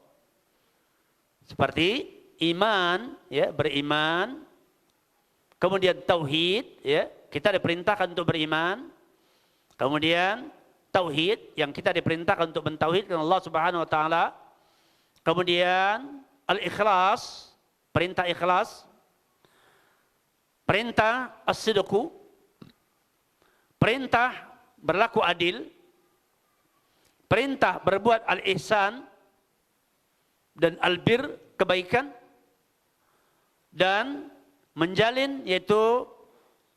Seperti iman, ya, beriman, kemudian tauhid, ya, kita diperintahkan untuk beriman, kemudian tauhid yang kita diperintahkan untuk mentauhidkan Allah Subhanahu wa taala, kemudian al-ikhlas, perintah ikhlas, perintah as-sidqu, perintah berlaku adil, perintah berbuat al-ihsan dan albir, kebaikan, dan menjalin yaitu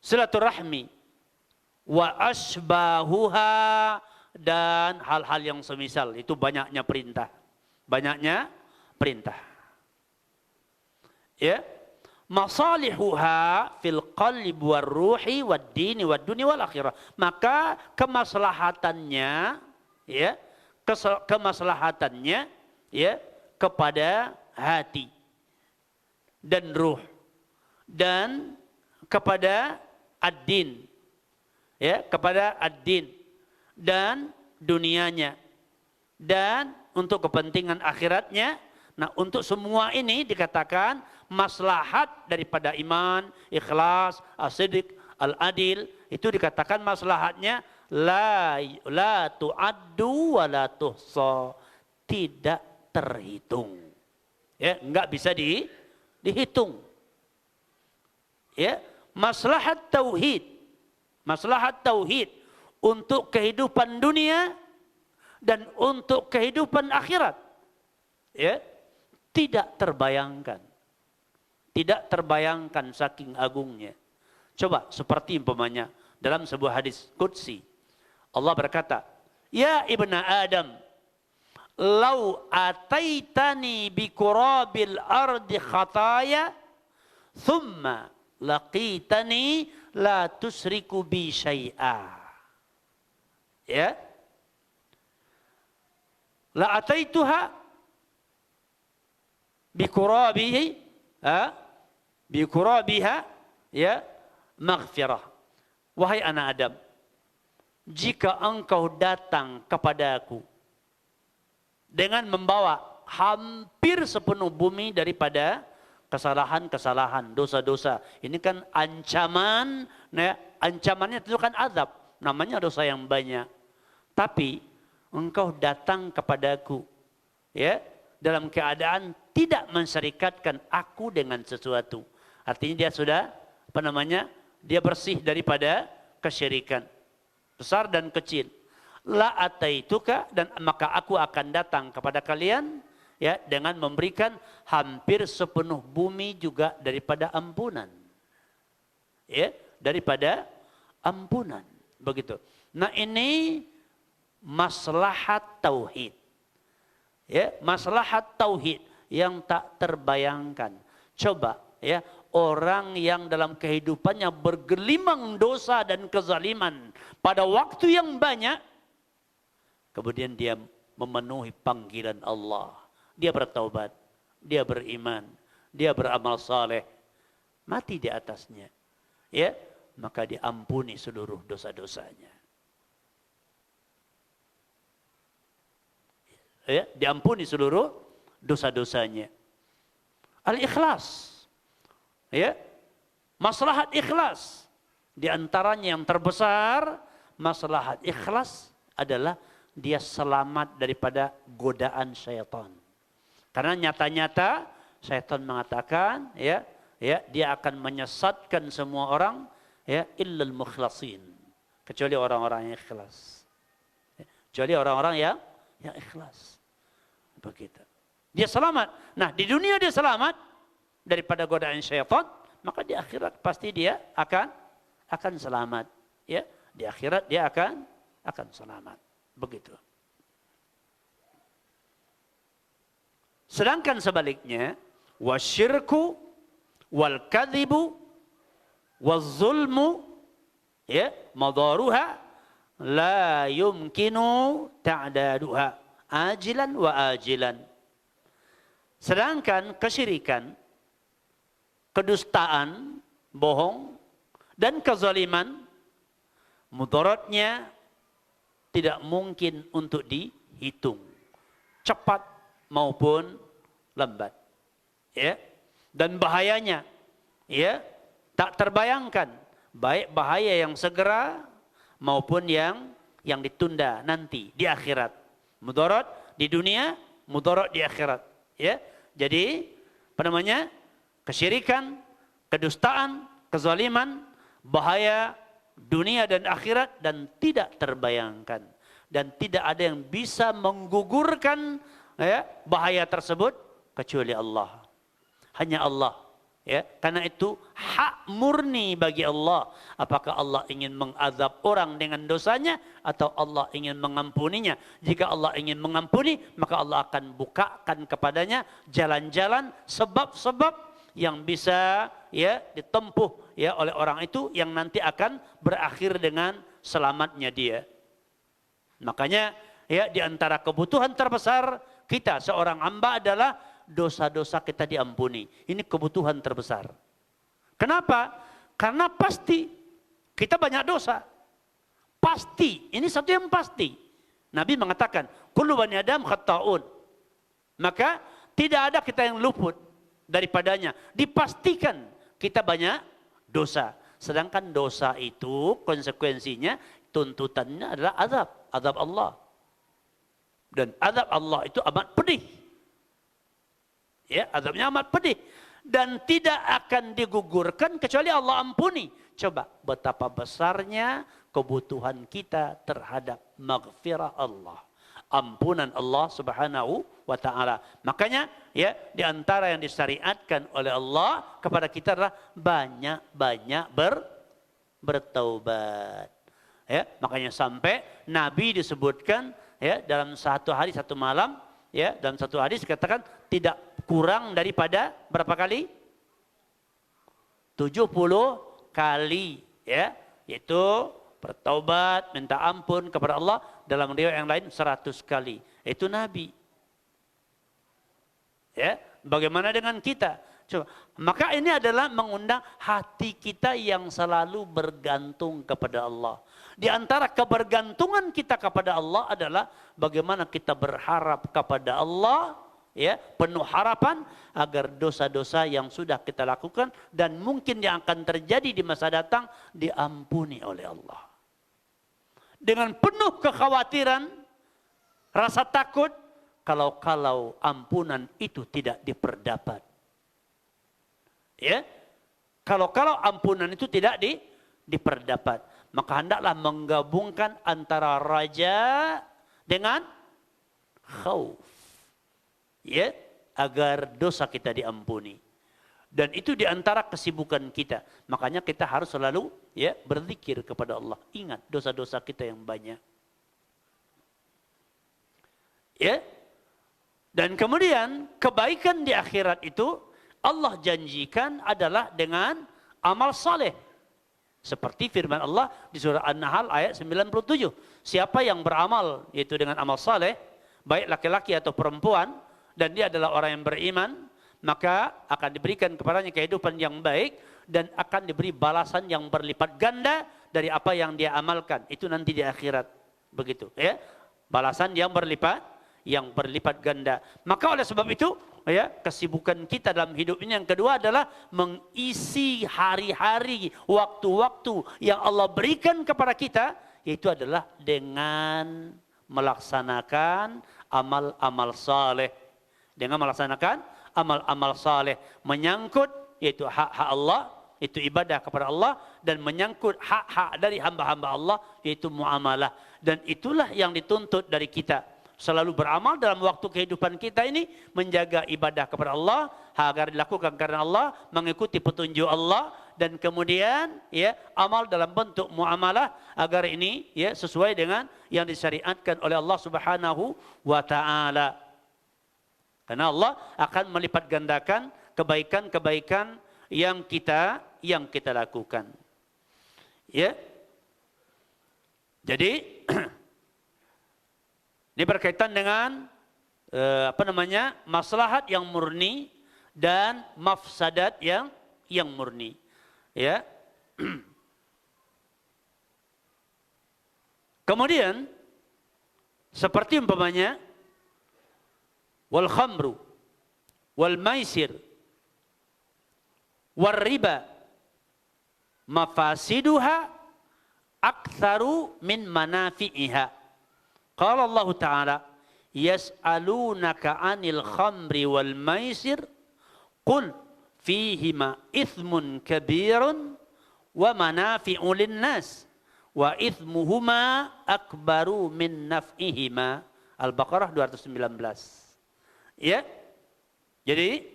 silaturahmi, wa asbahuha, dan hal-hal yang semisal. Itu banyaknya perintah, banyaknya perintah. Ya, masalihuha fil qalbi war ruhi wad dini wad dunya wal akhirah. Maka kemaslahatannya, ya, kemaslahatannya, ya, kepada hati dan ruh dan kepada ad-din, ya, kepada ad-din dan dunianya dan untuk kepentingan akhiratnya. Nah, untuk semua ini dikatakan maslahat daripada iman, ikhlas, as-sidq, al-adil, itu dikatakan maslahatnya la tu'addu wa la tuhsa, tidak terhitung. Ya, enggak bisa dihitung. Ya, maslahat tauhid untuk kehidupan dunia dan untuk kehidupan akhirat, ya, tidak terbayangkan. Tidak terbayangkan saking agungnya. Coba seperti umpamanya dalam sebuah hadis qudsi, Allah berkata, "Ya ibna Adam, lau ataitani bi qurabil ardi khataya, thumma laqitani la tusriku bi syai'a." Ya. La ataituha bi qurabihi, bi qurabiha, ya, maghfirah. Wahai anak Adam, jika engkau datang kepadaku dengan membawa hampir sepenuh bumi daripada kesalahan-kesalahan, dosa-dosa. Ini kan ancaman, ya, ancamannya itu kan azab, namanya dosa yang banyak. Tapi engkau datang kepadaku, ya, dalam keadaan tidak mensyarikatkan aku dengan sesuatu. Artinya dia sudah, dia bersih daripada kesyirikan besar dan kecil. La ataituka, dan maka aku akan datang kepada kalian, ya, dengan memberikan hampir sepenuh bumi juga daripada ampunan. Ya, daripada ampunan. Begitu. Nah, ini maslahat tauhid. Ya, maslahat tauhid yang tak terbayangkan. Coba, ya, orang yang dalam kehidupannya bergelimang dosa dan kezaliman pada waktu yang banyak, kemudian dia memenuhi panggilan Allah. Dia bertaubat, dia beriman, dia beramal saleh, mati di atasnya, ya, maka diampuni seluruh dosa-dosanya. Ya, diampuni seluruh dosa-dosanya. Al-ikhlas, ya, maslahat ikhlas. Di antaranya yang terbesar, maslahat ikhlas, adalah dia selamat daripada godaan syaitan. Karena nyata-nyata syaitan mengatakan ya dia akan menyesatkan semua orang ya illal mukhlasin, kecuali orang-orang yang ikhlas. Kecuali orang-orang yang ikhlas. Begitu. Dia selamat. Nah, di dunia dia selamat daripada godaan syaitan, maka di akhirat pasti dia akan selamat. Ya, di akhirat dia akan selamat. Begitu. Sedangkan sebaliknya, wasyirku wal kadzibu wal zulmu ya madaruha la yumkinu ta'daduha ajilan wa ajilan. Sedangkan kesyirikan, kedustaan, bohong, dan kezaliman, mudaratnya tidak mungkin untuk dihitung, cepat maupun lambat. Ya. Dan bahayanya ya tak terbayangkan, baik bahaya yang segera maupun yang ditunda nanti di akhirat. Mudarat di dunia, mudarat di akhirat. Ya, jadi kesyirikan, kedustaan, kezaliman, bahaya dunia dan akhirat dan tidak terbayangkan dan tidak ada yang bisa menggugurkan ya bahaya tersebut kecuali Allah. Hanya Allah. Ya, karena itu hak murni bagi Allah. Apakah Allah ingin mengazab orang dengan dosanya atau Allah ingin mengampuninya? Jika Allah ingin mengampuni, maka Allah akan bukakan kepadanya jalan-jalan, sebab-sebab yang bisa ya ditempuh ya oleh orang itu yang nanti akan berakhir dengan selamatnya dia. Makanya ya di antara kebutuhan terbesar kita seorang hamba adalah dosa-dosa kita diampuni. Ini kebutuhan terbesar. Kenapa? Karena pasti kita banyak dosa. Pasti, ini satu yang pasti. Nabi mengatakan, kullu bani Adam khata'un. Maka tidak ada kita yang luput daripadanya. Dipastikan kita banyak dosa. Sedangkan dosa itu konsekuensinya, tuntutannya adalah azab Allah. Dan azab Allah itu amat pedih. Ya, azabnya amat pedih dan tidak akan digugurkan kecuali Allah ampuni. Coba betapa besarnya kebutuhan kita terhadap maghfirah Allah, ampunan Allah Subhanahu wa taala. Makanya ya di antara yang disyariatkan oleh Allah kepada kita adalah banyak-banyak bertaubat. Ya, makanya sampai Nabi disebutkan ya dalam satu hari satu malam ya dalam satu hadis dikatakan tidak kurang daripada berapa kali? 70 kali ya, yaitu bertaubat, minta ampun kepada Allah. Dalam riwayat yang lain 100 kali. Itu Nabi. Ya, bagaimana dengan kita? Coba. Maka ini adalah mengundang hati kita yang selalu bergantung kepada Allah. Di antara kebergantungan kita kepada Allah adalah bagaimana kita berharap kepada Allah, ya, penuh harapan agar dosa-dosa yang sudah kita lakukan dan mungkin yang akan terjadi di masa datang diampuni oleh Allah. Dengan penuh kekhawatiran, rasa takut kalau ampunan itu tidak diperdapat. Ya, kalau ampunan itu tidak diperdapat, maka hendaklah menggabungkan antara raja dengan khauf, ya, agar dosa kita diampuni. Dan itu diantara kesibukan kita. Makanya kita harus selalu ya berzikir kepada Allah. Ingat dosa-dosa kita yang banyak. Ya. Dan kemudian kebaikan di akhirat itu Allah janjikan adalah dengan amal saleh. Seperti firman Allah di surah An-Nahl ayat 97. Siapa yang beramal yaitu dengan amal saleh, baik laki-laki atau perempuan, dan dia adalah orang yang beriman, maka akan diberikan kepadanya kehidupan yang baik dan akan diberi balasan yang berlipat ganda dari apa yang dia amalkan. Itu nanti di akhirat. Begitu, ya. Balasan yang berlipat ganda. Maka oleh sebab itu, ya, kesibukan kita dalam hidup ini yang kedua adalah mengisi hari-hari, waktu-waktu yang Allah berikan kepada kita, itu adalah dengan melaksanakan amal-amal saleh. Dengan melaksanakan amal-amal saleh, menyangkut yaitu hak-hak Allah, itu ibadah kepada Allah, dan menyangkut hak-hak dari hamba-hamba Allah, yaitu muamalah. Dan itulah yang dituntut dari kita. Selalu beramal dalam waktu kehidupan kita ini, menjaga ibadah kepada Allah agar dilakukan karena Allah, mengikuti petunjuk Allah, dan kemudian ya amal dalam bentuk muamalah agar ini ya sesuai dengan yang disyariatkan oleh Allah Subhanahu wa taala. Karena Allah akan melipat gandakan kebaikan-kebaikan yang kita lakukan. Ya. Jadi ini berkaitan dengan maslahat yang murni dan mafsadat yang murni. Ya. Kemudian seperti umpamanya wal khamru wal maisir wal riba mafasiduha aktsaru min manafi'iha. Qala Allah Ta'ala yas'alunaka 'anil khamri wal maisir qul fihima ithmun kabirun wa manafi'u linnas wa ithmuhuma akbaru min naf'ihima. Al-Baqarah 219. Ya. Jadi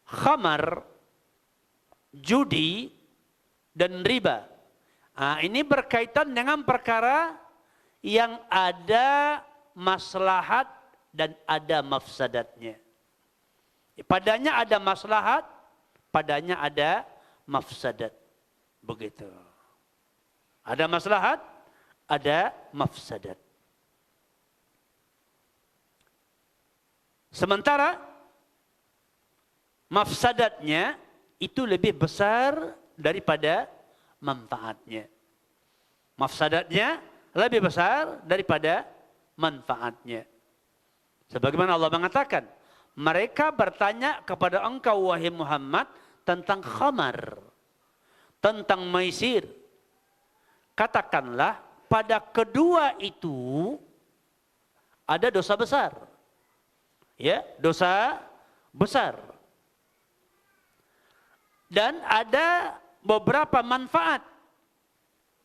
khamar, judi dan riba. Nah, ini berkaitan dengan perkara yang ada maslahat dan ada mafsadatnya. Padanya ada maslahat, padanya ada mafsadat. Begitu. Ada maslahat, ada mafsadat. Sementara mafsadatnya itu lebih besar daripada manfaatnya. Mafsadatnya lebih besar daripada manfaatnya. Sebagaimana Allah mengatakan, mereka bertanya kepada engkau wahai Muhammad tentang khamar, tentang maisir. Katakanlah pada kedua itu ada dosa besar. Ya, dosa besar. Dan ada beberapa manfaat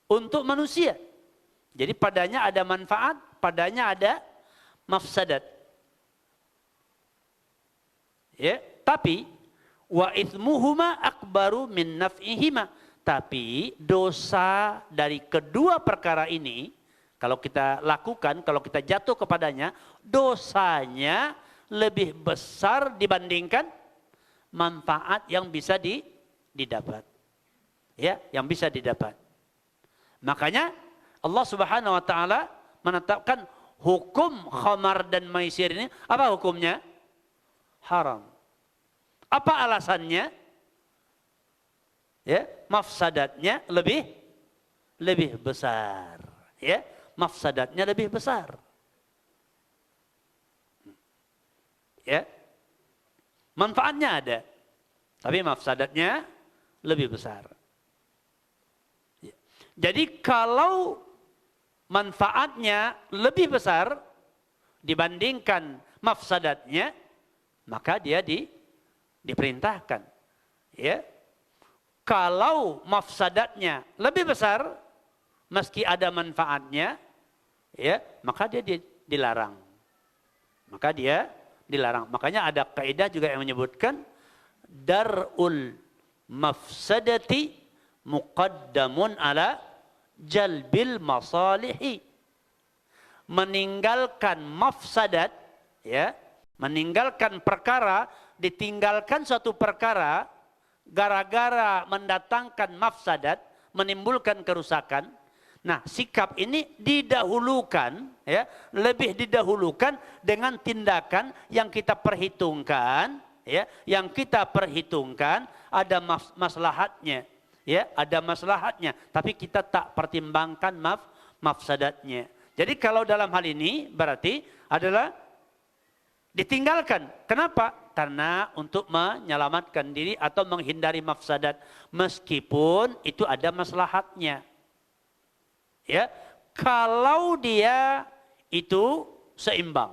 untuk manusia. Jadi padanya ada manfaat, padanya ada mafsadat. Ya, tapi wa ithmuhuma akbaru min naf'ihima. Tapi dosa dari kedua perkara ini, kalau kita lakukan, kalau kita jatuh kepadanya, dosanya lebih besar dibandingkan manfaat yang bisa didapat. Ya, yang bisa didapat. Makanya Allah Subhanahu wa taala menetapkan hukum khamar dan maisir ini, apa hukumnya? Haram. Apa alasannya? Ya, mafsadatnya lebih besar. Ya, mafsadatnya lebih besar. Ya. Manfaatnya ada, tapi mafsadatnya lebih besar. Ya. Jadi kalau manfaatnya lebih besar dibandingkan mafsadatnya, maka dia diperintahkan. Ya. Kalau mafsadatnya lebih besar, meski ada manfaatnya, ya, maka dia dilarang. Maka dia dilarang. Makanya ada kaidah juga yang menyebutkan darul mafsadati muqaddamun ala jalbil masalihi. Meninggalkan mafsadat, ya, meninggalkan perkara, ditinggalkan suatu perkara gara-gara mendatangkan mafsadat, menimbulkan kerusakan. Nah, sikap ini didahulukan, ya, lebih didahulukan dengan tindakan yang kita perhitungkan, ya, yang kita perhitungkan ada maslahatnya, ya, ada maslahatnya, tapi kita tak pertimbangkan mafsadatnya. Jadi kalau dalam hal ini berarti adalah ditinggalkan. Kenapa? Karena untuk menyelamatkan diri atau menghindari mafsadat, meskipun itu ada maslahatnya. Ya, kalau dia itu seimbang,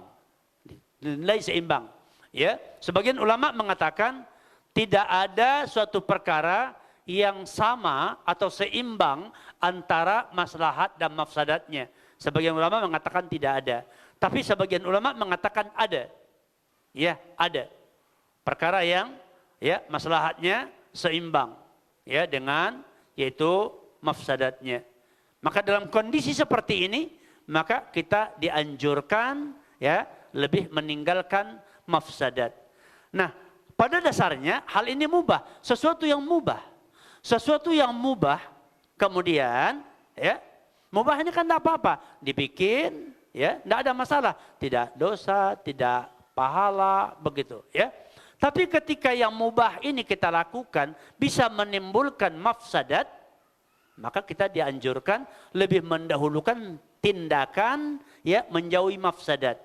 dinilai seimbang. Ya, sebagian ulama mengatakan tidak ada suatu perkara yang sama atau seimbang antara maslahat dan mafsadatnya. Sebagian ulama mengatakan tidak ada, tapi sebagian ulama mengatakan ada. Ya, ada perkara yang ya maslahatnya seimbang ya dengan yaitu mafsadatnya. Maka dalam kondisi seperti ini, maka kita dianjurkan ya lebih meninggalkan mafsadat. Nah, pada dasarnya hal ini mubah, sesuatu yang mubah. Sesuatu yang mubah kemudian ya, mubah ini kan tidak apa-apa, dibikin ya, tidak ada masalah, tidak dosa, tidak pahala begitu ya. Tapi ketika yang mubah ini kita lakukan bisa menimbulkan mafsadat, maka kita dianjurkan lebih mendahulukan tindakan ya menjauhi mafsadat.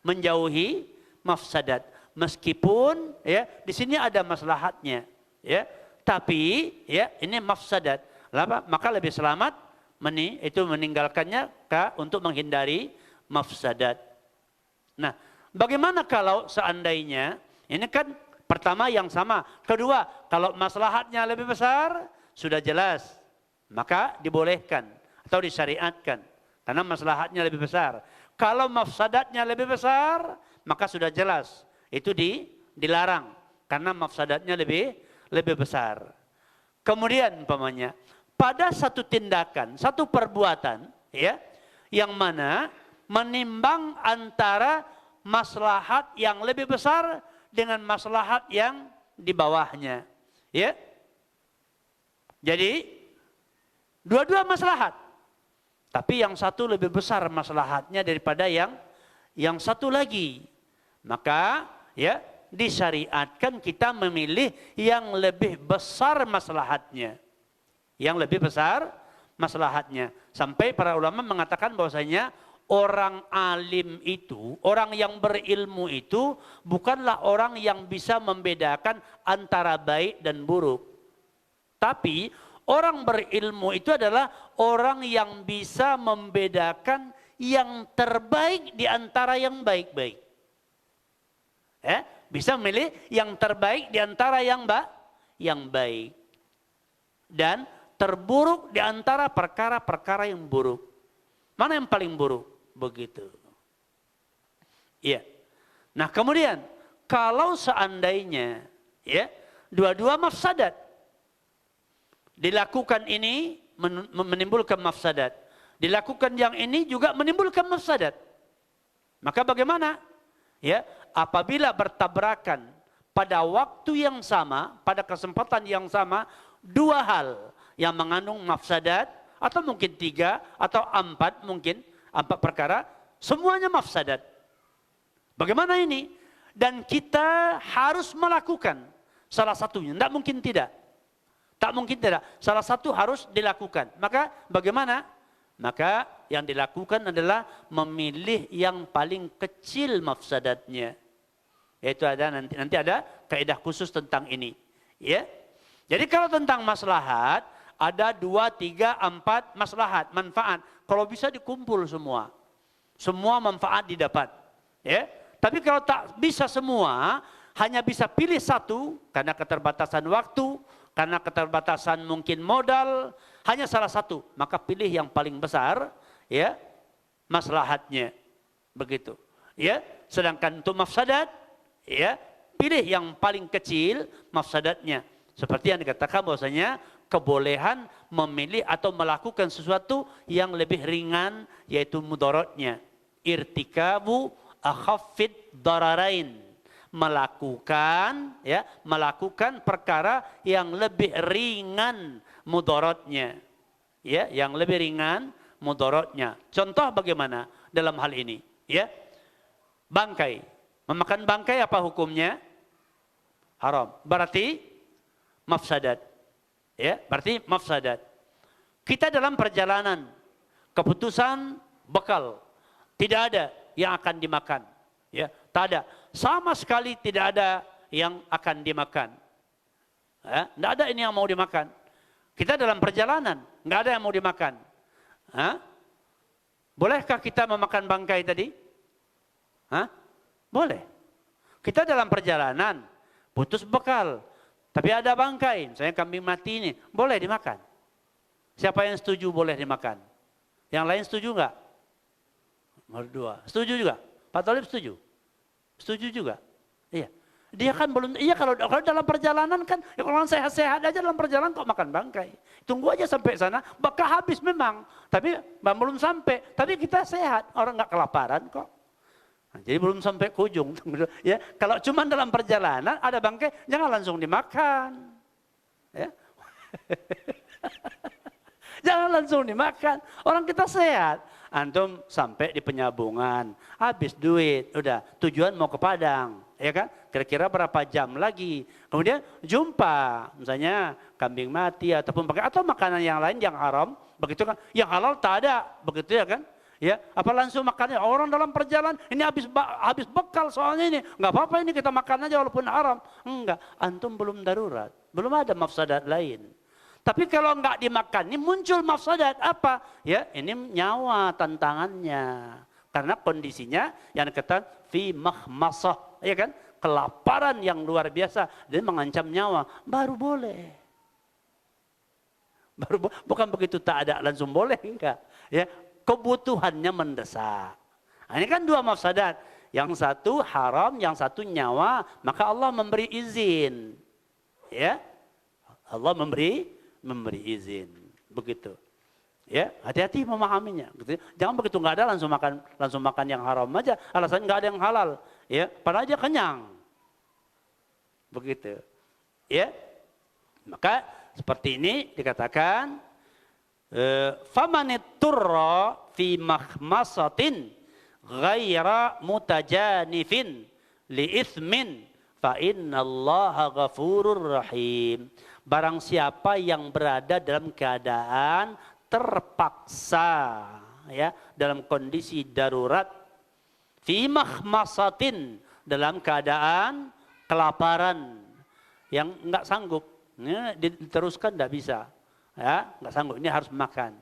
Menjauhi mafsadat. Meskipun ya di sini ada maslahatnya ya, tapi ya ini mafsadat. Maka lebih selamat itu meninggalkannya untuk menghindari mafsadat. Nah, bagaimana kalau seandainya ini kan pertama yang sama, kedua kalau maslahatnya lebih besar sudah jelas, maka dibolehkan atau disyariatkan karena maslahatnya lebih besar. Kalau mafsadatnya lebih besar, maka sudah jelas itu dilarang karena mafsadatnya lebih besar. Kemudian umpamanya pada satu tindakan, satu perbuatan ya yang mana menimbang antara maslahat yang lebih besar dengan maslahat yang di bawahnya. Ya. Jadi dua-dua maslahat. Tapi yang satu lebih besar maslahatnya daripada yang satu lagi. Maka ya disyariatkan kita memilih yang lebih besar maslahatnya. Yang lebih besar maslahatnya. Sampai para ulama mengatakan bahwasanya orang alim itu, orang yang berilmu itu bukanlah orang yang bisa membedakan antara baik dan buruk. Tapi orang berilmu itu adalah orang yang bisa membedakan yang terbaik di antara yang baik-baik. Bisa memilih yang terbaik di antara yang baik. Dan terburuk di antara perkara-perkara yang buruk. Mana yang paling buruk? Begitu. Iya. Nah, kemudian kalau seandainya ya dua-dua mafsadat dilakukan ini menimbulkan mafsadat, dilakukan yang ini juga menimbulkan mafsadat. Maka bagaimana? Ya, apabila bertabrakan pada waktu yang sama, pada kesempatan yang sama, dua hal yang mengandung mafsadat atau mungkin 3 atau 4 mungkin 4 perkara, semuanya mafsadat. Bagaimana ini? Dan kita harus melakukan salah satunya, tidak mungkin tidak. Tak mungkin tidak, salah satu harus dilakukan. Maka bagaimana? Maka yang dilakukan adalah memilih yang paling kecil mafsadatnya. Yaitu ada nanti ada kaidah khusus tentang ini. Ya. Jadi kalau tentang maslahat, ada 2, 3, 4 maslahat, manfaat. Kalau bisa dikumpul semua. Semua manfaat didapat. Ya. Tapi kalau tak bisa semua, hanya bisa pilih satu karena keterbatasan waktu, karena keterbatasan mungkin modal, hanya salah satu, maka pilih yang paling besar, ya, maslahatnya, begitu, ya. Sedangkan untuk mafsadat, ya, pilih yang paling kecil mafsadatnya. Seperti yang dikatakan bahwasanya kebolehan memilih atau melakukan sesuatu yang lebih ringan, yaitu mudaratnya. Irtikabu akhaffid dararain. Melakukan perkara yang lebih ringan mudaratnya, ya, yang lebih ringan mudaratnya. Contoh bagaimana dalam hal ini, ya, bangkai, memakan bangkai apa hukumnya? Haram, berarti mafsadat, ya, berarti mafsadat. Kita dalam perjalanan, keputusan bekal, tidak ada yang akan dimakan, ya, tak ada. Sama sekali tidak ada yang akan dimakan. Tidak ada ini yang mau dimakan. Kita dalam perjalanan, nggak ada yang mau dimakan. Hah? Bolehkah kita memakan bangkai tadi? Hah? Boleh. Kita dalam perjalanan, putus bekal, tapi ada bangkai, misalnya kambing mati ini, boleh dimakan. Siapa yang setuju boleh dimakan? Yang lain setuju enggak? Dua. Setuju juga? Pak Thalib setuju? Setuju juga? Iya. Dia kan belum, iya kalau dalam perjalanan kan, ya kalau sehat-sehat aja dalam perjalanan kok makan bangkai. Tunggu aja sampai sana, bakal habis memang. Tapi belum sampai, tapi kita sehat, orang nggak kelaparan kok. Nah, jadi belum sampai ke ujung. Ya, kalau cuma dalam perjalanan ada bangkai, jangan langsung dimakan. Ya. Jangan langsung dimakan, orang kita sehat. Antum sampai di penyambungan, habis duit, udah tujuan mau ke Padang, ya kan? Kira-kira berapa jam lagi? Kemudian jumpa, misalnya kambing mati ataupun pakai atau makanan yang lain yang haram, begitu kan? Yang halal tak ada, begitu ya kan? Ya, apa langsung makannya? Orang dalam perjalanan ini habis bekal soalnya ini, nggak apa-apa ini kita makan aja walaupun haram. Enggak, antum belum darurat, belum ada mafsadat lain. Tapi kalau enggak dimakan, ini muncul mafsadat apa? Ya, ini nyawa tantangannya. Karena kondisinya yang dikatakan fi mahmasah, ya kan? Kelaparan yang luar biasa dan mengancam nyawa, baru boleh. Bukan begitu tak ada langsung boleh, enggak. Ya, kebutuhannya mendesak. Nah, ini kan dua mafsadat. Yang satu haram, yang satu nyawa, maka Allah memberi izin. Ya. Allah memberi izin, begitu. Ya, hati-hati memahaminya. Gitu. Jangan begitu nggak ada langsung makan yang haram aja. Alasannya nggak ada yang halal. Ya, padahal aja kenyang. Begitu. Ya, maka seperti ini dikatakan, famanitturra fi mahmasatin ghaira mutajanifin li ithmin fa innallaha ghafurur rahim. Barang siapa yang berada dalam keadaan terpaksa, ya, dalam kondisi darurat, fi mahmasatin, dalam keadaan kelaparan, yang enggak sanggup, ya, diteruskan enggak bisa, ya, enggak sanggup, ini harus makan.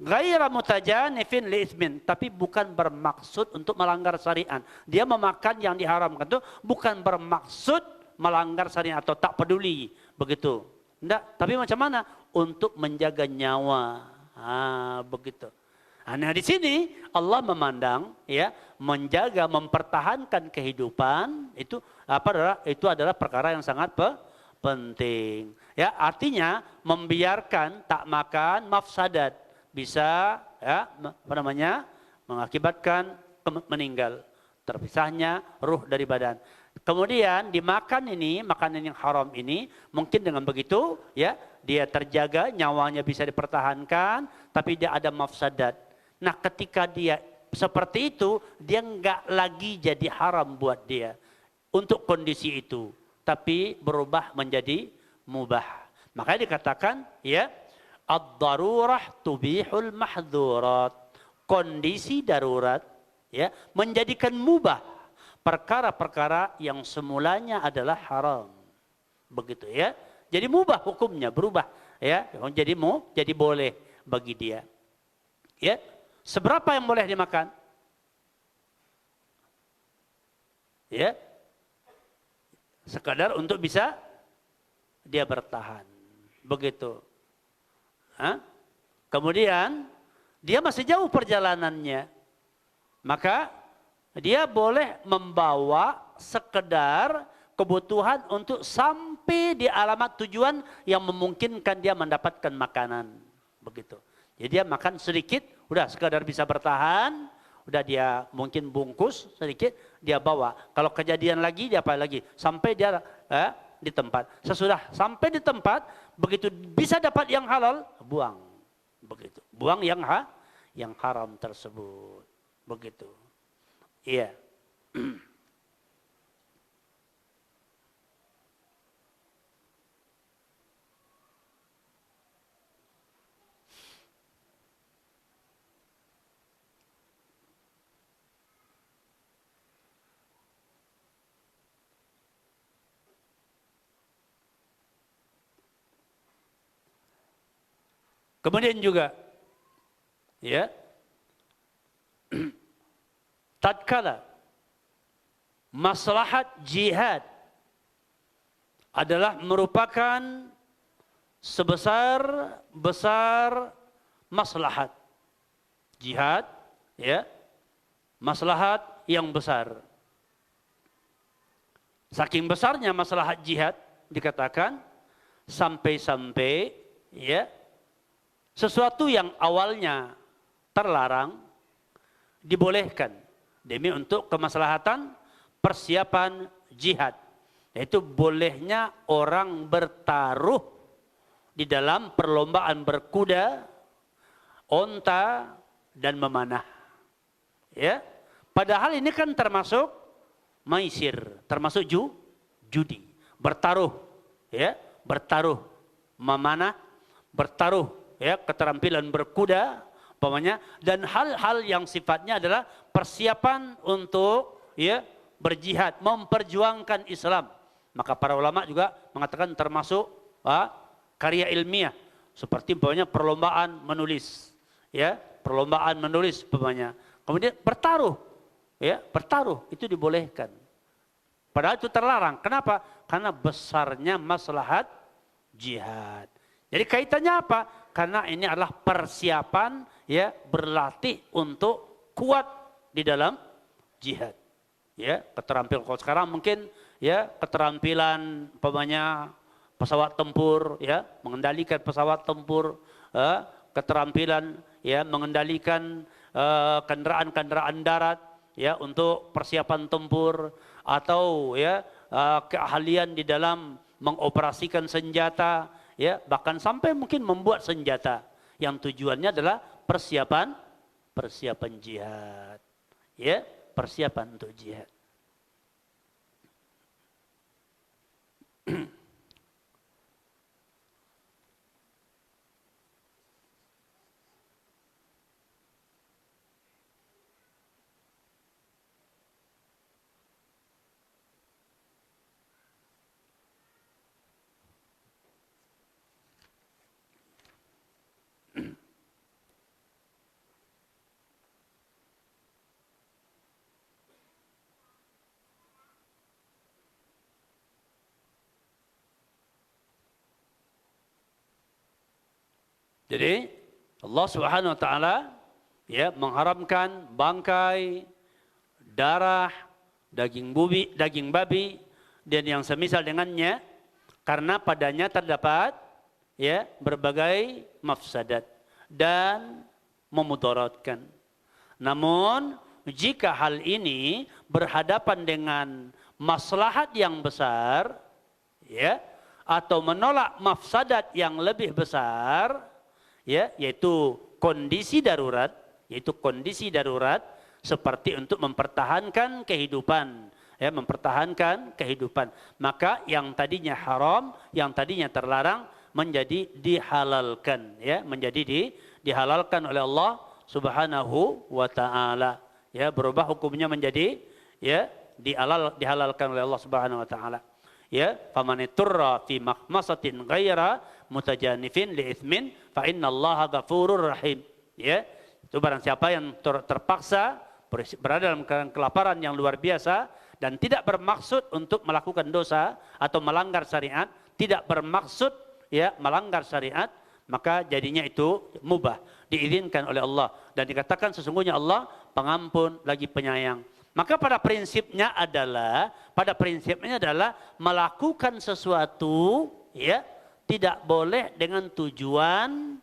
Ghaira mutajanifin li itsmin, tapi bukan bermaksud untuk melanggar syariat. Dia memakan yang diharamkan itu bukan bermaksud melanggar syariat atau tak peduli, begitu. Enggak, tapi macam mana? Untuk menjaga nyawa. Begitu. Nah, di sini Allah memandang, ya, menjaga, mempertahankan kehidupan itu itu adalah perkara yang sangat penting. Ya, artinya membiarkan tak makan mafsadat bisa, ya, mengakibatkan meninggal, terpisahnya ruh dari badan. Kemudian dimakan ini, makanan yang haram ini, mungkin dengan begitu, ya, dia terjaga, nyawanya bisa dipertahankan, tapi dia ada mafsadat. Nah, ketika dia seperti itu, dia enggak lagi jadi haram buat dia untuk kondisi itu, tapi berubah menjadi mubah. Makanya dikatakan, ya, ad-darurah tubihul mahdzurat. Kondisi darurat, ya, menjadikan mubah perkara-perkara yang semulanya adalah haram. Begitu, ya. Jadi mubah hukumnya, berubah, ya. Jadi boleh bagi dia. Ya. Seberapa yang boleh dimakan? Ya. Sekadar untuk bisa dia bertahan. Begitu. Kemudian dia masih jauh perjalanannya. Maka dia boleh membawa sekedar kebutuhan untuk sampai di alamat tujuan yang memungkinkan dia mendapatkan makanan. Begitu. Jadi dia makan sedikit, udah sekadar bisa bertahan, udah dia mungkin bungkus sedikit, dia bawa. Kalau kejadian lagi, dia apa lagi? Sampai dia di tempat. Sesudah sampai di tempat, begitu bisa dapat yang halal, buang. Begitu. Buang yang haram tersebut. Begitu. Iya. Kemudian juga, ya, tatkala maslahat jihad adalah merupakan sebesar-besar maslahat jihad, ya, maslahat yang besar. Saking besarnya maslahat jihad dikatakan sampai-sampai, ya, sesuatu yang awalnya terlarang dibolehkan demi untuk kemaslahatan persiapan jihad, yaitu bolehnya orang bertaruh di dalam perlombaan berkuda, onta, dan memanah. Ya, padahal ini kan termasuk maisir, termasuk judi, bertaruh, ya, bertaruh, memanah, bertaruh, ya, keterampilan berkuda, umpamanya, dan hal-hal yang sifatnya adalah persiapan untuk, ya, berjihad, memperjuangkan Islam. Maka para ulama juga mengatakan termasuk karya ilmiah, seperti umpamanya perlombaan menulis, ya, perlombaan menulis umpamanya. Kemudian bertaruh, ya, bertaruh itu dibolehkan. Padahal itu terlarang. Kenapa? Karena besarnya maslahat jihad. Jadi kaitannya apa? Karena ini adalah persiapan, ya, berlatih untuk kuat di dalam jihad. Ya, keterampilan kalau sekarang mungkin, ya, keterampilan umpamanya pesawat tempur, ya, mengendalikan pesawat tempur, keterampilan, ya, mengendalikan kendaraan-kendaraan darat, ya, untuk persiapan tempur, atau, ya, keahlian di dalam mengoperasikan senjata, ya, bahkan sampai mungkin membuat senjata yang tujuannya adalah persiapan jihad, ya, persiapan untuk jihad. Jadi Allah Subhanahu wa taala, ya, mengharamkan bangkai, darah, daging babi dan yang semisal dengannya karena padanya terdapat, ya, berbagai mafsadat dan memudaratkan. Namun jika hal ini berhadapan dengan maslahat yang besar, ya, atau menolak mafsadat yang lebih besar, ya, yaitu kondisi darurat, seperti untuk mempertahankan kehidupan, ya, mempertahankan kehidupan, maka yang tadinya haram, yang tadinya terlarang menjadi dihalalkan, ya, menjadi dihalalkan oleh Allah Subhanahu wa taala, ya, berubah hukumnya menjadi, ya, dihalalkan oleh Allah Subhanahu wa taala. Ya, famaniturra fi makhmasatin ghaira mutajanifin li itsmin fa innallaha ghafurur rahim. Ya, itu barang siapa yang terpaksa berada dalam kelaparan yang luar biasa dan tidak bermaksud untuk melakukan dosa atau melanggar syariat, tidak bermaksud, ya, melanggar syariat, maka jadinya itu mubah, diizinkan oleh Allah dan dikatakan sesungguhnya Allah pengampun lagi penyayang. Maka pada prinsipnya adalah melakukan sesuatu, ya, tidak boleh dengan tujuan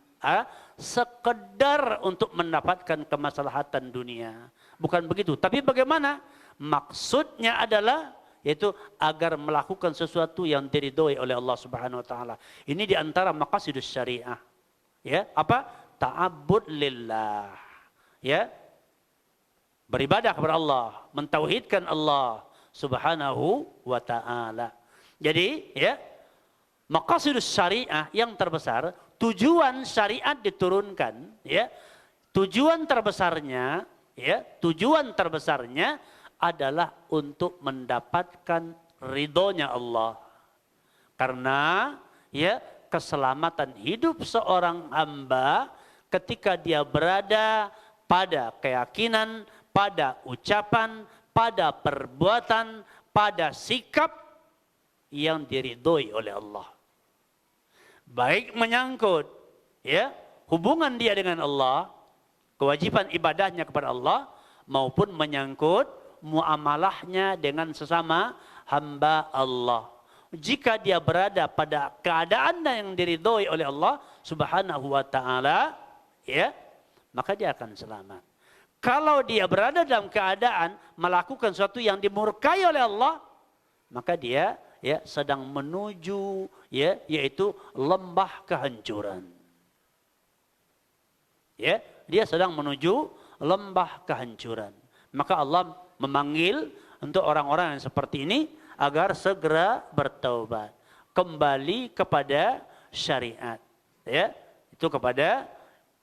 sekedar untuk mendapatkan kemaslahatan dunia. Bukan begitu. Tapi bagaimana? Maksudnya adalah yaitu agar melakukan sesuatu yang diridhoi oleh Allah Subhanahu wa taala. Ini di antara maqasidus syariah. Ya, apa? Ta'abbud lillah. Ya. Beribadah kepada Allah, mentauhidkan Allah Subhanahu wa taala. Jadi, ya, maqasidus syariah yang terbesar, tujuan syariat diturunkan, ya. Tujuan terbesarnya adalah untuk mendapatkan ridhonya Allah. Karena, ya, keselamatan hidup seorang hamba ketika dia berada pada keyakinan, pada ucapan, pada perbuatan, pada sikap yang diridhoi oleh Allah. Baik menyangkut ya hubungan dia dengan Allah, kewajiban ibadahnya kepada Allah, maupun menyangkut muamalahnya dengan sesama hamba Allah. Jika dia berada pada keadaan yang diridhoi oleh Allah Subhanahu wa taala, ya, maka dia akan selamat. Kalau dia berada dalam keadaan melakukan sesuatu yang dimurkai oleh Allah, maka dia ya sedang menuju ya yaitu lembah kehancuran. Ya, dia sedang menuju lembah kehancuran. Maka Allah memanggil untuk orang-orang yang seperti ini agar segera bertaubat, kembali kepada syariat, ya, itu kepada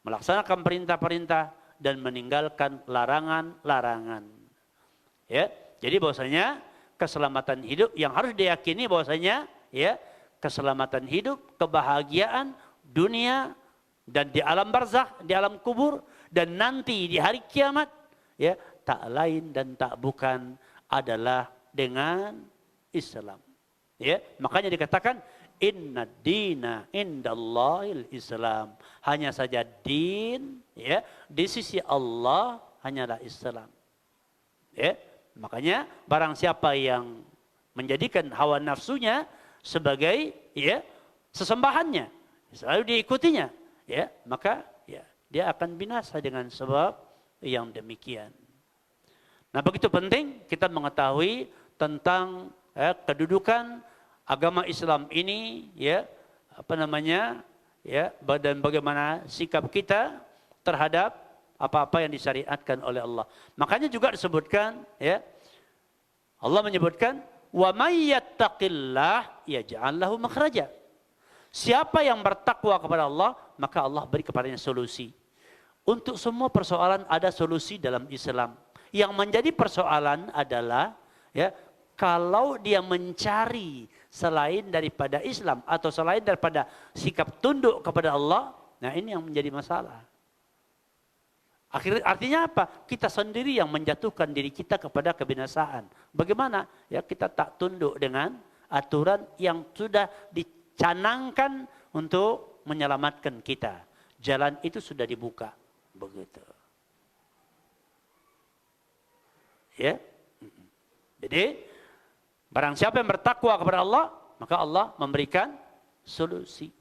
melaksanakan perintah-perintah dan meninggalkan larangan-larangan. Ya, jadi bahwasanya keselamatan hidup yang harus diyakini bahwasanya ya keselamatan hidup, kebahagiaan dunia dan di alam barzakh, di alam kubur dan nanti di hari kiamat ya tak lain dan tak bukan adalah dengan Islam. Ya, makanya dikatakan inna dina indallahil Islam. Hanya saja din ya di sisi Allah hanyalah Islam. Ya, makanya barang siapa yang menjadikan hawa nafsunya sebagai ya sesembahannya, selalu diikutinya, ya, maka ya dia akan binasa dengan sebab yang demikian. Nah, begitu penting kita mengetahui tentang kedudukan agama Islam ini, ya, ya, dan bagaimana sikap kita terhadap apa-apa yang disyariatkan oleh Allah. Makanya juga disebutkan, ya, Allah menyebutkan, wa may yattaqillah yaj'al lahu makhraja. Siapa yang bertakwa kepada Allah, maka Allah beri kepadanya solusi. Untuk semua persoalan ada solusi dalam Islam. Yang menjadi persoalan adalah ya kalau dia mencari selain daripada Islam atau selain daripada sikap tunduk kepada Allah, nah ini yang menjadi masalah. Artinya apa? Kita sendiri yang menjatuhkan diri kita kepada kebinasaan. Bagaimana? Ya kita tak tunduk dengan aturan yang sudah dicanangkan untuk menyelamatkan kita. Jalan itu sudah dibuka. Begitu. Ya. Jadi barang siapa yang bertakwa kepada Allah, maka Allah memberikan solusi.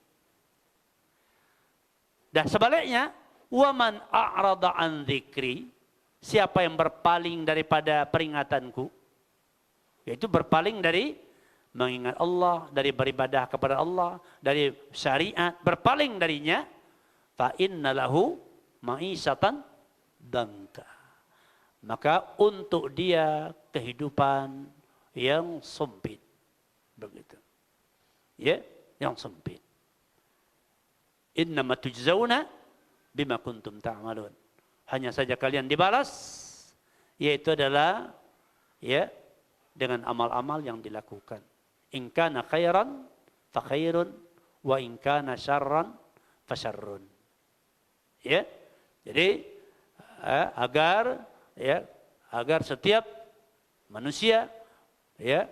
Dan sebaliknya, waman a'rada an dzikri, siapa yang berpaling daripada peringatanku, yaitu berpaling dari mengingat Allah, dari beribadah kepada Allah, dari syariat, berpaling darinya, fa innalahu ma'isatan danka. Maka untuk dia kehidupan yang sempit. Begitu. Ya, yang sempit. Innama tujzauna bima kuntum ta'malun. Hanya saja kalian dibalas, yaitu adalah ya dengan amal-amal yang dilakukan. In kana khairan fa khairun wa in kana syarran fa syarrun. Ya. Jadi agar setiap manusia ya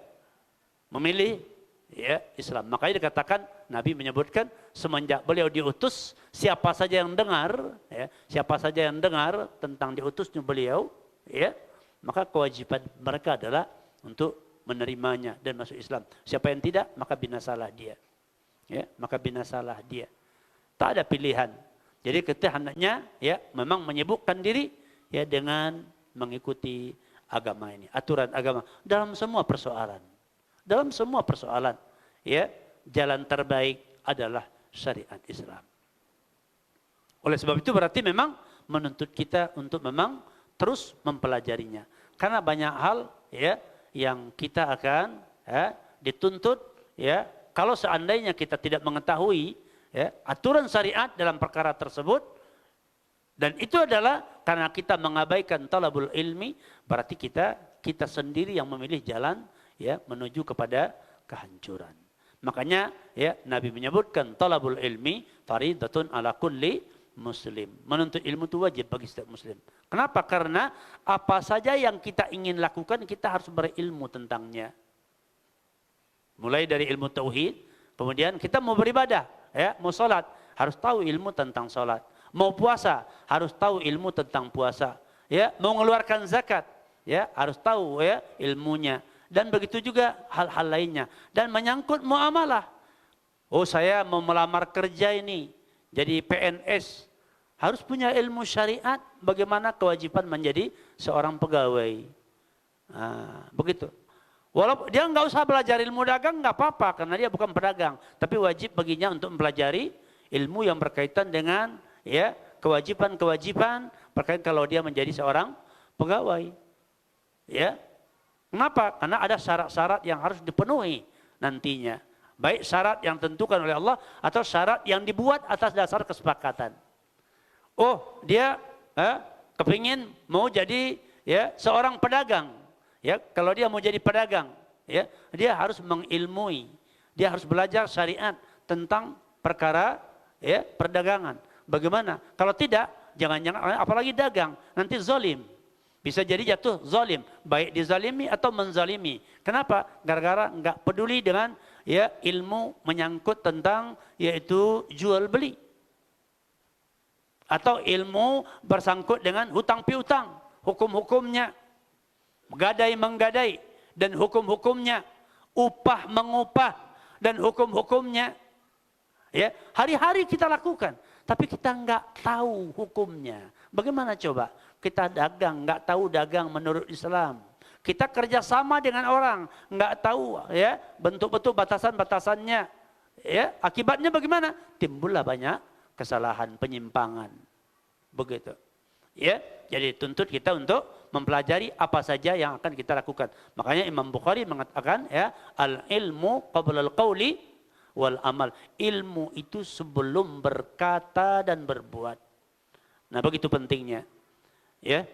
memilih ya Islam. Makanya dikatakan Nabi menyebutkan semenjak beliau diutus, siapa saja yang dengar tentang diutusnya beliau, ya, maka kewajiban mereka adalah untuk menerimanya dan masuk Islam. Siapa yang tidak, maka binasalah dia. Ya, maka binasalah dia. Tak ada pilihan. Jadi kita hendaknya ya memang menyibukkan diri ya dengan mengikuti agama ini, aturan agama dalam semua persoalan. Dalam semua persoalan, ya, jalan terbaik adalah syariat Islam. Oleh sebab itu berarti memang menuntut kita untuk memang terus mempelajarinya. Karena banyak hal ya yang kita akan dituntut ya kalau seandainya kita tidak mengetahui ya aturan syariat dalam perkara tersebut. Dan itu adalah karena kita mengabaikan talabul ilmi, berarti kita sendiri yang memilih jalan ya menuju kepada kehancuran. Makanya ya Nabi menyebutkan talabul ilmi faridatun ala kulli muslim. Menuntut ilmu itu wajib bagi setiap muslim. Kenapa? Karena apa saja yang kita ingin lakukan, kita harus berilmu tentangnya. Mulai dari ilmu tauhid, kemudian kita mau beribadah, ya, mau sholat, harus tahu ilmu tentang sholat. Mau puasa, harus tahu ilmu tentang puasa. Ya, mau mengeluarkan zakat, ya, harus tahu ya ilmunya. Dan begitu juga hal-hal lainnya. Dan menyangkut muamalah. Oh, saya mau melamar kerja ini, jadi PNS. Harus punya ilmu syariat, bagaimana kewajiban menjadi seorang pegawai. Nah, begitu. Walaupun dia nggak usah belajar ilmu dagang, nggak apa-apa, karena dia bukan pedagang. Tapi wajib baginya untuk mempelajari ilmu yang berkaitan dengan ya kewajiban-kewajiban berkaitan kalau dia menjadi seorang pegawai. Ya, kenapa? Karena ada syarat-syarat yang harus dipenuhi nantinya. Baik syarat yang ditentukan oleh Allah atau syarat yang dibuat atas dasar kesepakatan. Oh, dia kepingin mau jadi ya seorang pedagang. Ya, kalau dia mau jadi pedagang, ya, dia harus mengilmui, dia harus belajar syariat tentang perkara ya perdagangan. Bagaimana? Kalau tidak, jangan-jangan apalagi dagang, nanti zalim. Bisa jadi jatuh zalim, baik dizalimi atau menzalimi. Kenapa? Gara-gara nggak peduli dengan ya ilmu menyangkut tentang yaitu jual beli. Atau ilmu bersangkut dengan hutang piutang, hukum-hukumnya, gadai menggadai dan hukum-hukumnya, upah mengupah dan hukum-hukumnya. Ya, hari-hari kita lakukan, tapi kita nggak tahu hukumnya. Bagaimana coba? Kita dagang, nggak tahu dagang menurut Islam. Kita kerjasama dengan orang, nggak tahu ya bentuk-bentuk batasan-batasannya. Ya, akibatnya bagaimana? Timbullah banyak kesalahan, penyimpangan. Begitu. Ya, jadi tuntut kita untuk mempelajari apa saja yang akan kita lakukan. Makanya Imam Bukhari mengatakan ya, al-ilmu qabla al-qawli wal amal. Ilmu itu sebelum berkata dan berbuat. Nah, begitu pentingnya. Ya,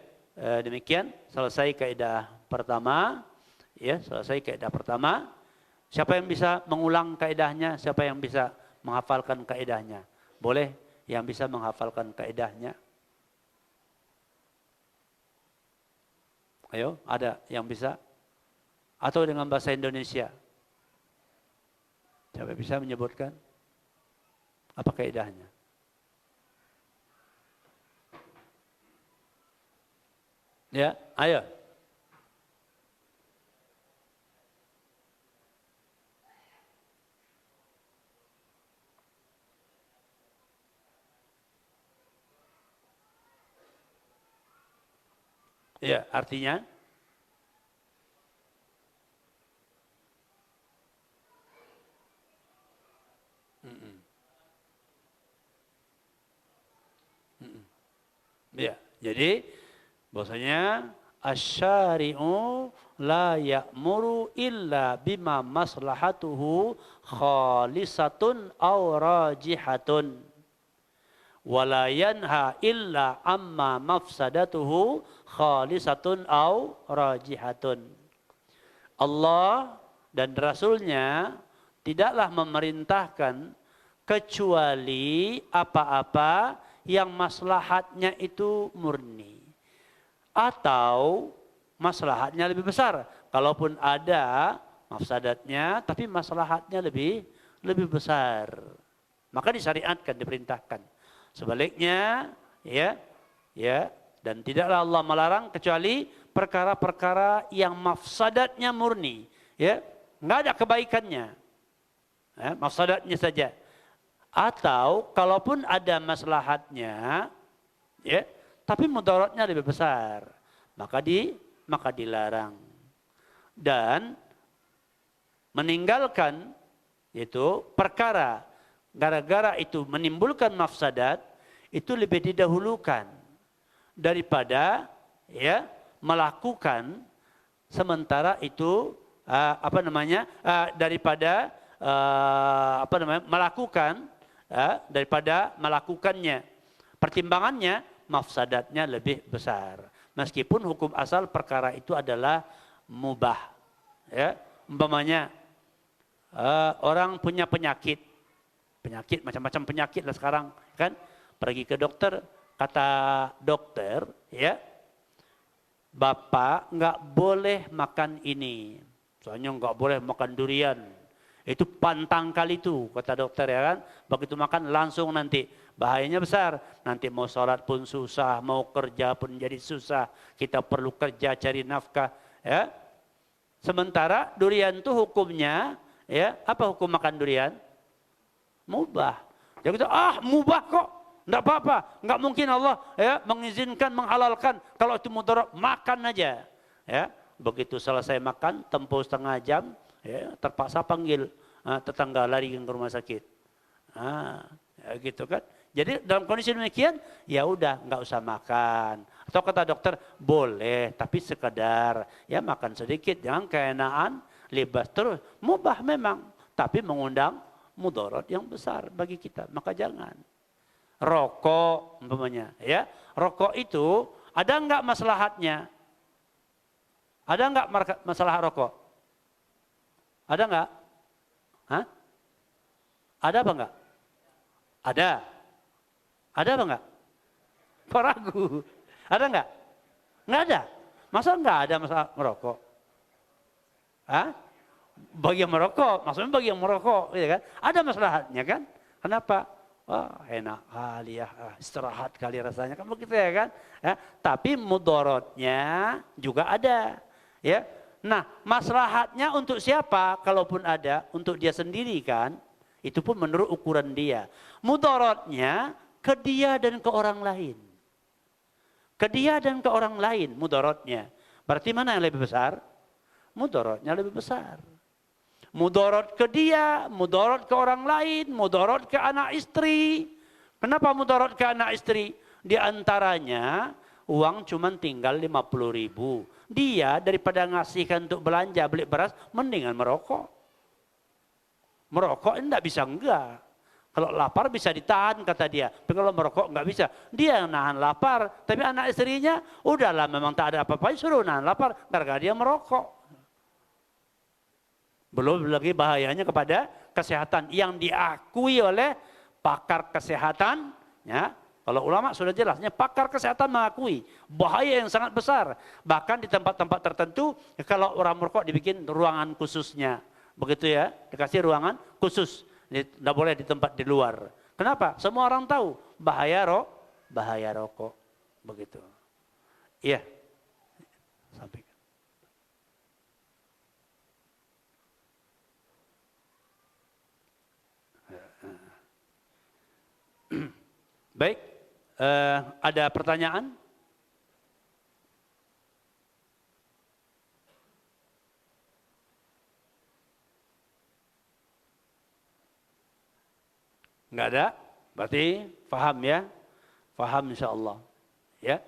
demikian selesai kaidah pertama. Ya, selesai kaidah pertama. Siapa yang bisa mengulang kaidahnya? Siapa yang bisa menghafalkan kaidahnya? Boleh yang bisa menghafalkan kaidahnya? Ayo, ada yang bisa? Atau dengan bahasa Indonesia? Siapa bisa menyebutkan? Apa kaidahnya? Ya, ayo. Ya, artinya ya, jadi bahwasanya asy-syari'u la ya'muru illa bima maslahatuhu khalisatun aw rajihatun wa la yanha illa amma mafsadatuhu khalisatun aw rajihatun. Allah dan Rasulnya tidaklah memerintahkan kecuali apa-apa yang maslahatnya itu murni atau maslahatnya lebih besar. Kalaupun ada mafsadatnya tapi maslahatnya lebih besar, maka disyariatkan, diperintahkan. Sebaliknya ya dan tidaklah Allah melarang kecuali perkara-perkara yang mafsadatnya murni, ya, nggak ada kebaikannya, ya, mafsadatnya saja. Atau kalaupun ada maslahatnya, ya, tapi mudaratnya lebih besar, maka dilarang. Dan meninggalkan itu perkara gara-gara itu menimbulkan mafsadat itu lebih didahulukan daripada ya melakukan sementara itu daripada melakukan daripada melakukannya. Pertimbangannya mafsadatnya lebih besar. Meskipun hukum asal perkara itu adalah mubah. Ya, umpamanya orang punya penyakit macam-macam penyakit lah sekarang kan, pergi ke dokter, kata dokter, ya, Bapak nggak boleh makan ini. Soalnya nggak boleh makan durian. Itu pantang kali itu, kata dokter ya kan. Begitu makan langsung nanti bahayanya besar. Nanti mau sholat pun susah, mau kerja pun jadi susah. Kita perlu kerja cari nafkah, ya. Sementara durian itu hukumnya, ya, apa hukum makan durian? Mubah. Jadi kita, mubah kok. Enggak apa-apa, enggak mungkin Allah ya mengizinkan, menghalalkan. Kalau itu mudarat, makan aja. Ya, begitu selesai makan, tempuh setengah jam, ya, terpaksa panggil tetangga lari ke rumah sakit. Ya gitu kan. Jadi dalam kondisi demikian, ya udah enggak usah makan. Atau kata dokter, boleh tapi sekadar ya makan sedikit, jangan keenaan, libas terus. Mubah memang, tapi mengundang mudarat yang besar bagi kita, maka jangan. Rokok umpamanya, ya. Rokok itu ada enggak maslahatnya? Ada enggak masalah rokok? Ada enggak? Hah? Ada apa enggak? Ada. Ada apa enggak? Kok ragu? Ada enggak? Enggak ada. Masa enggak ada masalah merokok? Hah? Bagi yang merokok, maksudnya bagi yang merokok, gitu kan? Ada masalahnya kan? Kenapa? Enak kali ya, istirahat kali rasanya, kan begitu ya kan? Ya, tapi mudaratnya juga ada, ya. Nah, maslahatnya untuk siapa? Kalaupun ada, untuk dia sendiri kan? Itu pun menurut ukuran dia. Mudaratnya ke dia dan ke orang lain. Ke dia dan ke orang lain mudaratnya. Berarti mana yang lebih besar? Mudaratnya lebih besar. Mudarat ke dia, mudarat ke orang lain, mudarat ke anak istri. Kenapa mudarat ke anak istri? Di antaranya uang cuma tinggal 50.000. Dia daripada ngasihkan untuk belanja beli beras, mendingan merokok. Merokok enggak bisa enggak. Kalau lapar bisa ditahan kata dia. Tapi kalau merokok enggak bisa. Dia yang nahan lapar. Tapi anak istrinya udahlah memang tak ada apa-apa, suruh nahan lapar. Gara-gara dia merokok. Belum lagi bahayanya kepada kesehatan yang diakui oleh pakar kesehatan. Ya, kalau ulama sudah jelasnya pakar kesehatan mengakui bahaya yang sangat besar. Bahkan di tempat-tempat tertentu kalau orang merokok dibikin ruangan khususnya. Begitu ya, dikasih ruangan khusus. Tidak boleh di tempat di luar. Kenapa? Semua orang tahu bahaya rokok. Begitu. Iya. Sampai. Baik, ada pertanyaan? Enggak ada? Berarti paham ya? Paham insyaallah. Ya.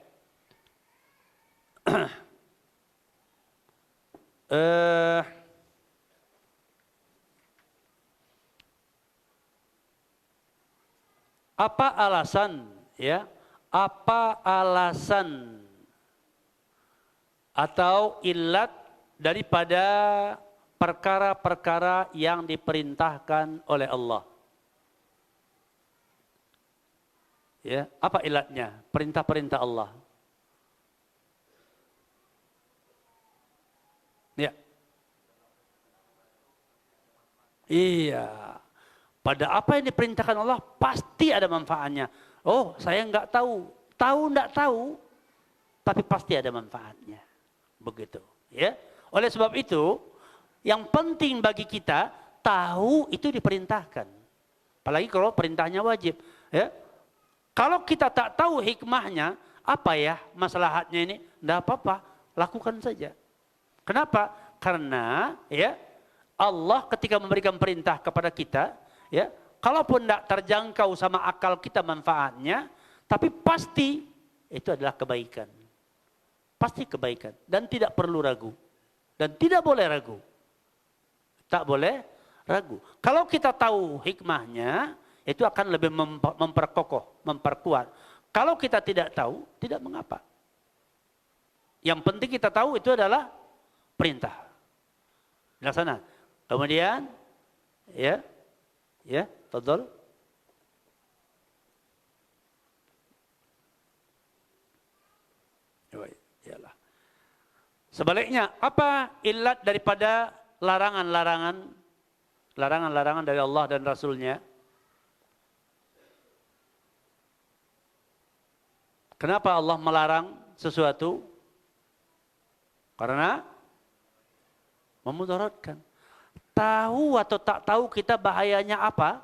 Apa alasan ya? Apa alasan atau ilat daripada perkara-perkara yang diperintahkan oleh Allah? Ya, apa ilatnya? Perintah-perintah Allah. Ya. Iya. Pada apa yang diperintahkan Allah pasti ada manfaatnya. Oh, saya enggak tahu. Tahu enggak tahu, tapi pasti ada manfaatnya. Begitu, ya. Oleh sebab itu, yang penting bagi kita tahu itu diperintahkan. Apalagi kalau perintahnya wajib, ya. Kalau kita tak tahu hikmahnya, apa ya maslahatnya ini? Enggak apa-apa, lakukan saja. Kenapa? Karena ya Allah ketika memberikan perintah kepada kita, ya, kalaupun tidak terjangkau sama akal kita manfaatnya, tapi pasti itu adalah kebaikan. Pasti kebaikan dan tidak perlu ragu. Dan tidak boleh ragu. Tak boleh ragu. Kalau kita tahu hikmahnya, itu akan lebih memperkokoh, memperkuat. Kalau kita tidak tahu, tidak mengapa. Yang penting kita tahu itu adalah perintah. Laksana. Kemudian, ya, tafadhol. Sebaliknya, apa ilat daripada larangan dari Allah dan Rasulnya? Kenapa Allah melarang sesuatu? Karena memudaratkan. Tahu atau tak tahu kita bahayanya apa,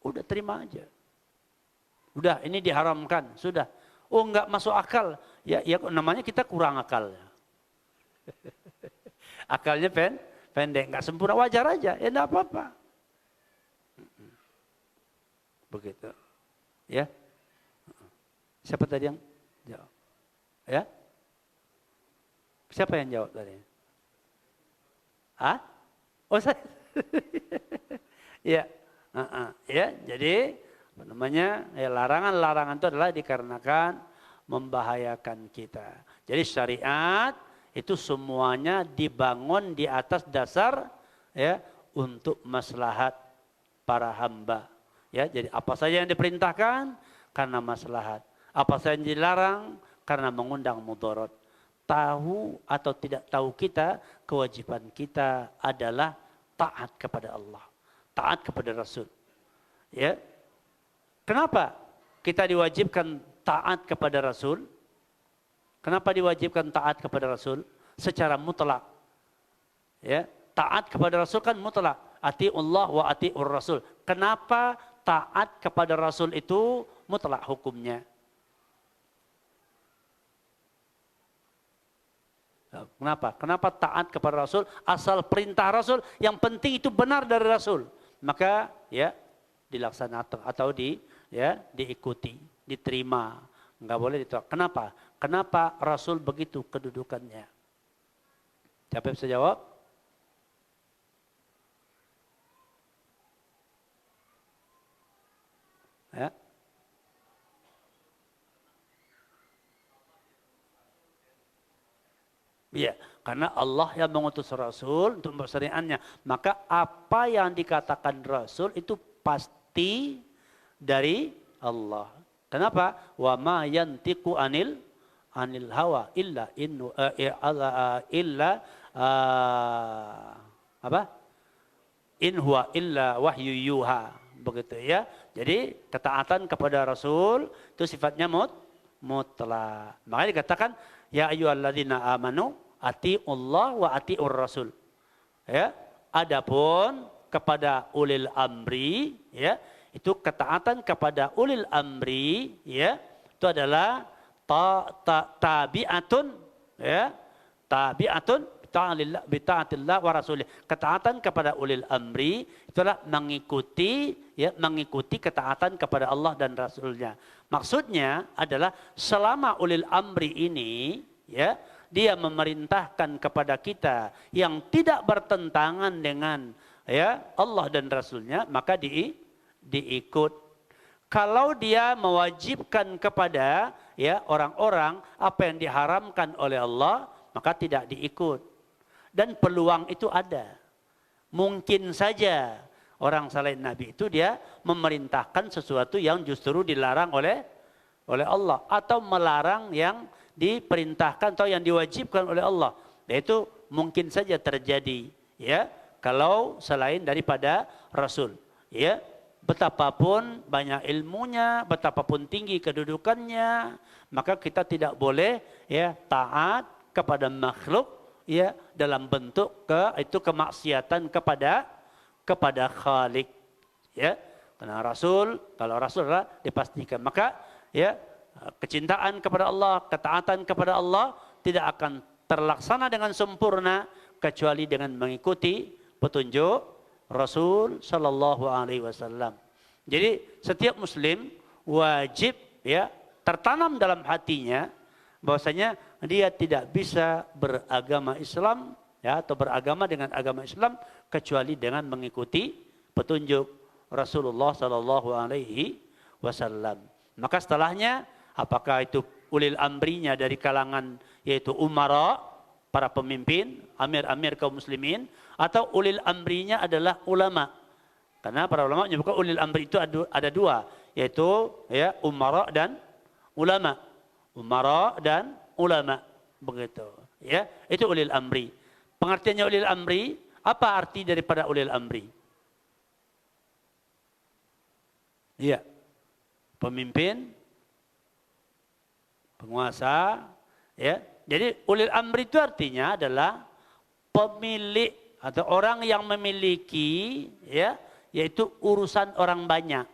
udah terima aja. Udah, ini diharamkan, sudah. Oh, enggak masuk akal. Ya namanya kita kurang akal. Akalnya pendek, enggak sempurna, wajar aja. Ya enggak apa-apa. Begitu. Ya. Siapa tadi yang jawab? Ya? Siapa yang jawab tadi? Hah? Oh, saya. Ya. Ya, jadi apa namanya? Ya, larangan-larangan itu adalah dikarenakan membahayakan kita. Jadi syariat itu semuanya dibangun di atas dasar ya untuk maslahat para hamba. Ya, jadi apa saja yang diperintahkan karena maslahat. Apa saja yang dilarang karena mengundang mudarat. Tahu atau tidak tahu kita, kewajiban kita adalah taat kepada Allah, taat kepada Rasul. Ya. Kenapa kita diwajibkan taat kepada Rasul? Kenapa diwajibkan taat kepada Rasul? Secara mutlak. Ya, taat kepada Rasul kan mutlak. Atiullah wa atiur Rasul. Kenapa taat kepada Rasul itu mutlak hukumnya? Kenapa? Kenapa taat kepada Rasul? Asal perintah Rasul, yang penting itu benar dari Rasul. Maka ya dilaksanakan atau diikuti, diterima. Enggak boleh ditolak. Kenapa? Kenapa Rasul begitu kedudukannya? Siapa yang bisa jawab? Ya. Iya, karena Allah yang mengutus Rasul untuk mempersyariatkannya. Maka apa yang dikatakan Rasul itu pasti dari Allah. Kenapa? Wa ma yantiqu anil hawa illa apa? In huwa illa wahyu yuha. Begitu ya. Jadi ketaatan kepada Rasul itu sifatnya mutlak. Makanya dikatakan ya ayyuhalladzina amanu atiullah wa atiur rasul. Ya. Adapun kepada ulil amri ya, itu ketaatan kepada ulil amri ya, itu adalah tabi'atun ya, tabi'atun bita'atillah wa rasulih. Ketaatan kepada ulil amri itulah mengikuti ya, mengikuti ketaatan kepada Allah dan Rasulnya. Maksudnya adalah selama ulil amri ini ya, dia memerintahkan kepada kita yang tidak bertentangan dengan ya Allah dan Rasulnya, maka diikut. Kalau dia mewajibkan kepada ya orang-orang apa yang diharamkan oleh Allah, maka tidak diikut. Dan peluang itu ada. Mungkin saja orang selain Nabi itu dia memerintahkan sesuatu yang justru dilarang oleh Allah, atau melarang yang diperintahkan atau yang diwajibkan oleh Allah. Itu mungkin saja terjadi ya kalau selain daripada Rasul. Ya, betapapun banyak ilmunya, betapapun tinggi kedudukannya, maka kita tidak boleh ya taat kepada makhluk ya dalam bentuk kemaksiatan kepada Khalik. Ya, karena kalau Rasul adalah dipastikan, maka ya kecintaan kepada Allah, ketaatan kepada Allah tidak akan terlaksana dengan sempurna kecuali dengan mengikuti petunjuk Rasul sallallahu alaihi wasallam. Jadi setiap muslim wajib ya tertanam dalam hatinya bahwasanya dia tidak bisa beragama Islam ya atau beragama dengan agama Islam kecuali dengan mengikuti petunjuk Rasulullah sallallahu alaihi wasallam. Maka setelahnya apakah itu ulil amrinya dari kalangan yaitu umara, para pemimpin, amir-amir kaum muslimin, atau ulil amrinya adalah ulama. Karena para ulama menyebutkan ulil amri itu ada dua, yaitu ya umara dan ulama. Umara dan ulama, begitu. Ya, itu ulil amri. Pengertiannya ulil amri, apa arti daripada ulil amri? Iya. Pemimpin, penguasa, ya. Jadi ulil amri itu artinya adalah pemilik atau orang yang memiliki, ya, yaitu urusan orang banyak.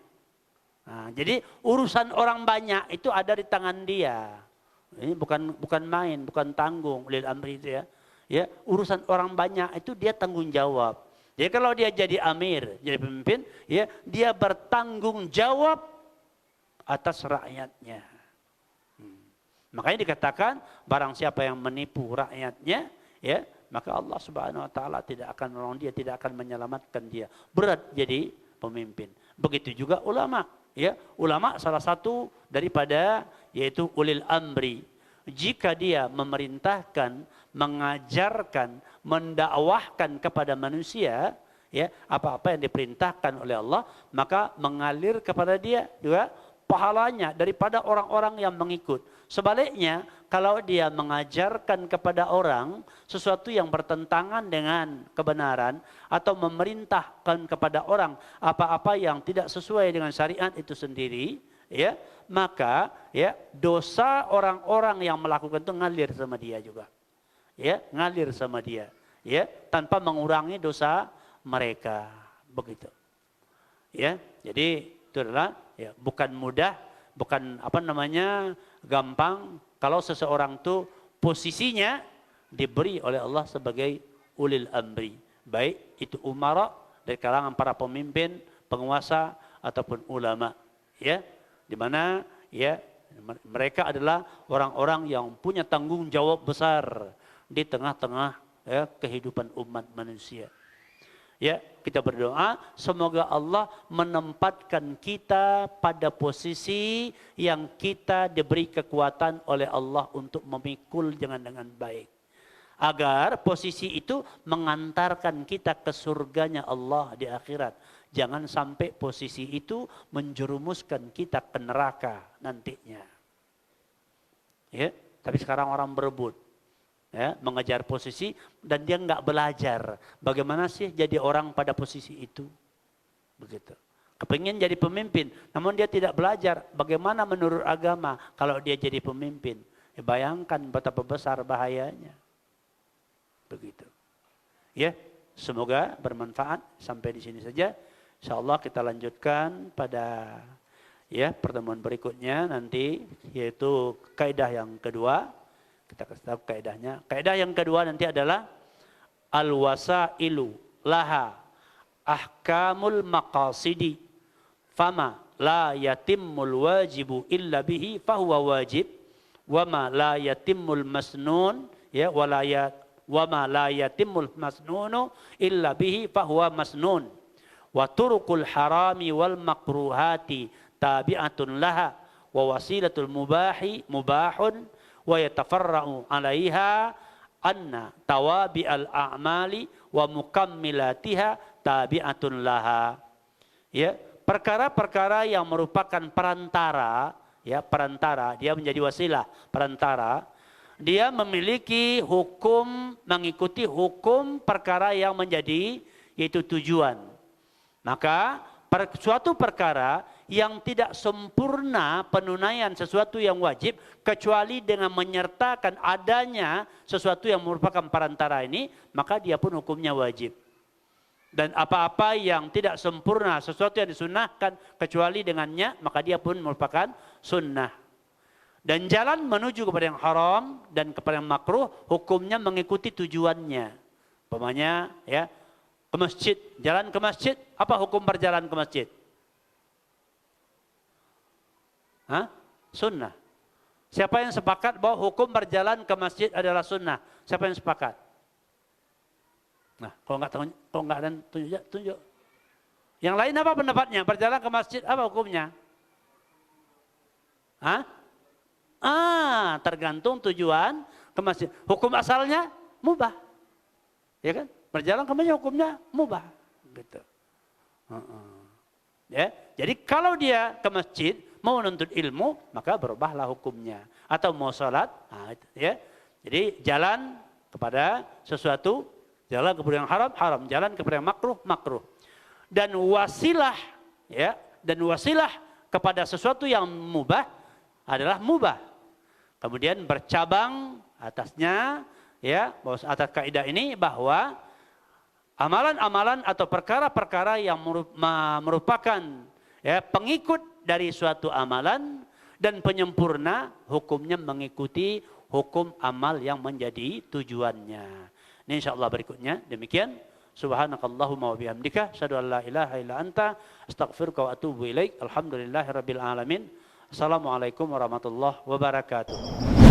Nah, jadi urusan orang banyak itu ada di tangan dia. Ini bukan main, bukan tanggung ulil amri itu ya. Ya, urusan orang banyak itu dia tanggung jawab. Jadi kalau dia jadi amir, jadi pemimpin, ya, dia bertanggung jawab atas rakyatnya. Makanya dikatakan barang siapa yang menipu rakyatnya, ya, maka Allah Subhanahu wa taala tidak akan menolong dia, tidak akan menyelamatkan dia. Berat jadi pemimpin. Begitu juga ulama. Ya, ulama salah satu daripada yaitu ulil amri. Jika dia memerintahkan, mengajarkan, mendakwahkan kepada manusia, ya, apa-apa yang diperintahkan oleh Allah, maka mengalir kepada dia juga pahalanya daripada orang-orang yang mengikut. Sebaliknya, kalau dia mengajarkan kepada orang sesuatu yang bertentangan dengan kebenaran atau memerintahkan kepada orang apa-apa yang tidak sesuai dengan syariat itu sendiri, ya, maka ya dosa orang-orang yang melakukan itu ngalir sama dia juga. Ya, ngalir sama dia, ya, tanpa mengurangi dosa mereka. Begitu. Ya, jadi itu adalah ya bukan mudah, bukan gampang kalau seseorang itu posisinya diberi oleh Allah sebagai ulil amri. Baik itu umara dari kalangan para pemimpin, penguasa ataupun ulama, ya. Di mana ya mereka adalah orang-orang yang punya tanggung jawab besar di tengah-tengah ya kehidupan umat manusia. Ya, kita berdoa semoga Allah menempatkan kita pada posisi yang kita diberi kekuatan oleh Allah untuk memikul dengan baik. Agar posisi itu mengantarkan kita ke surganya Allah di akhirat. Jangan sampai posisi itu menjerumuskan kita ke neraka nantinya. Ya, tapi sekarang orang berebut. Ya, mengejar posisi dan dia nggak belajar bagaimana sih jadi orang pada posisi itu, begitu. Kepingin jadi pemimpin, namun dia tidak belajar bagaimana menurut agama kalau dia jadi pemimpin. Ya, bayangkan betapa besar bahayanya, begitu. Ya, semoga bermanfaat. Sampai di sini saja. Insyaallah kita lanjutkan pada ya pertemuan berikutnya nanti, yaitu kaidah yang kedua. Kita kasih tahu kaidahnya. Kaidah yang kedua nanti adalah al-wasailu laha ahkamul maqasidi fama la yatimmul wajibu illa bihi fahuwa wajib wama la yatimmul masnun ya wama la yatimmul masnunu illa bihi fahuwa masnun wa turukul harami wal makruhati tabi'atun laha wa wasilatul mubahun wa yatafarra'u 'alaiha anna tawabi'al a'mali wa mukammilatiha tabi'atun laha. Ya, perkara-perkara yang merupakan perantara, ya, perantara, dia menjadi wasilah, perantara. Dia memiliki hukum, mengikuti hukum perkara yang menjadi yaitu tujuan. Maka suatu perkara yang tidak sempurna penunaian sesuatu yang wajib kecuali dengan menyertakan adanya sesuatu yang merupakan perantara ini, maka dia pun hukumnya wajib. Dan apa-apa yang tidak sempurna sesuatu yang disunnahkan kecuali dengannya, maka dia pun merupakan sunnah. Dan jalan menuju kepada yang haram dan kepada yang makruh hukumnya mengikuti tujuannya. Umpamanya ya, ke masjid, jalan ke masjid, apa hukum berjalan ke masjid? Hah? Sunnah. Siapa yang sepakat bahwa hukum berjalan ke masjid adalah sunnah? Siapa yang sepakat? Nah, kalau nggak ada tunjuk. Yang lain apa pendapatnya? Berjalan ke masjid apa hukumnya? Hah? Tergantung tujuan ke masjid. Hukum asalnya mubah, ya kan? Berjalan ke masjid hukumnya mubah, gitu. Ya, jadi kalau dia ke masjid mau menuntut ilmu, maka berubahlah hukumnya. Atau mau sholat, ya. Jadi jalan kepada sesuatu, jalan kepada yang haram, haram. Jalan kepada yang makruh, makruh. Dan wasilah, ya, dan wasilah kepada sesuatu yang mubah adalah mubah. Kemudian bercabang atasnya, ya, atas kaidah ini bahwa amalan-amalan atau perkara-perkara yang merupakan, ya, pengikut dari suatu amalan dan penyempurna, hukumnya mengikuti hukum amal yang menjadi tujuannya. Ini insyaallah berikutnya. Demikian. Subhanakallahumma wa bihamdika asyhadu an la ilaha illa anta astaghfiruka wa atubu ilaik. Alhamdulillahirabbil alamin. Assalamualaikum warahmatullahi wabarakatuh.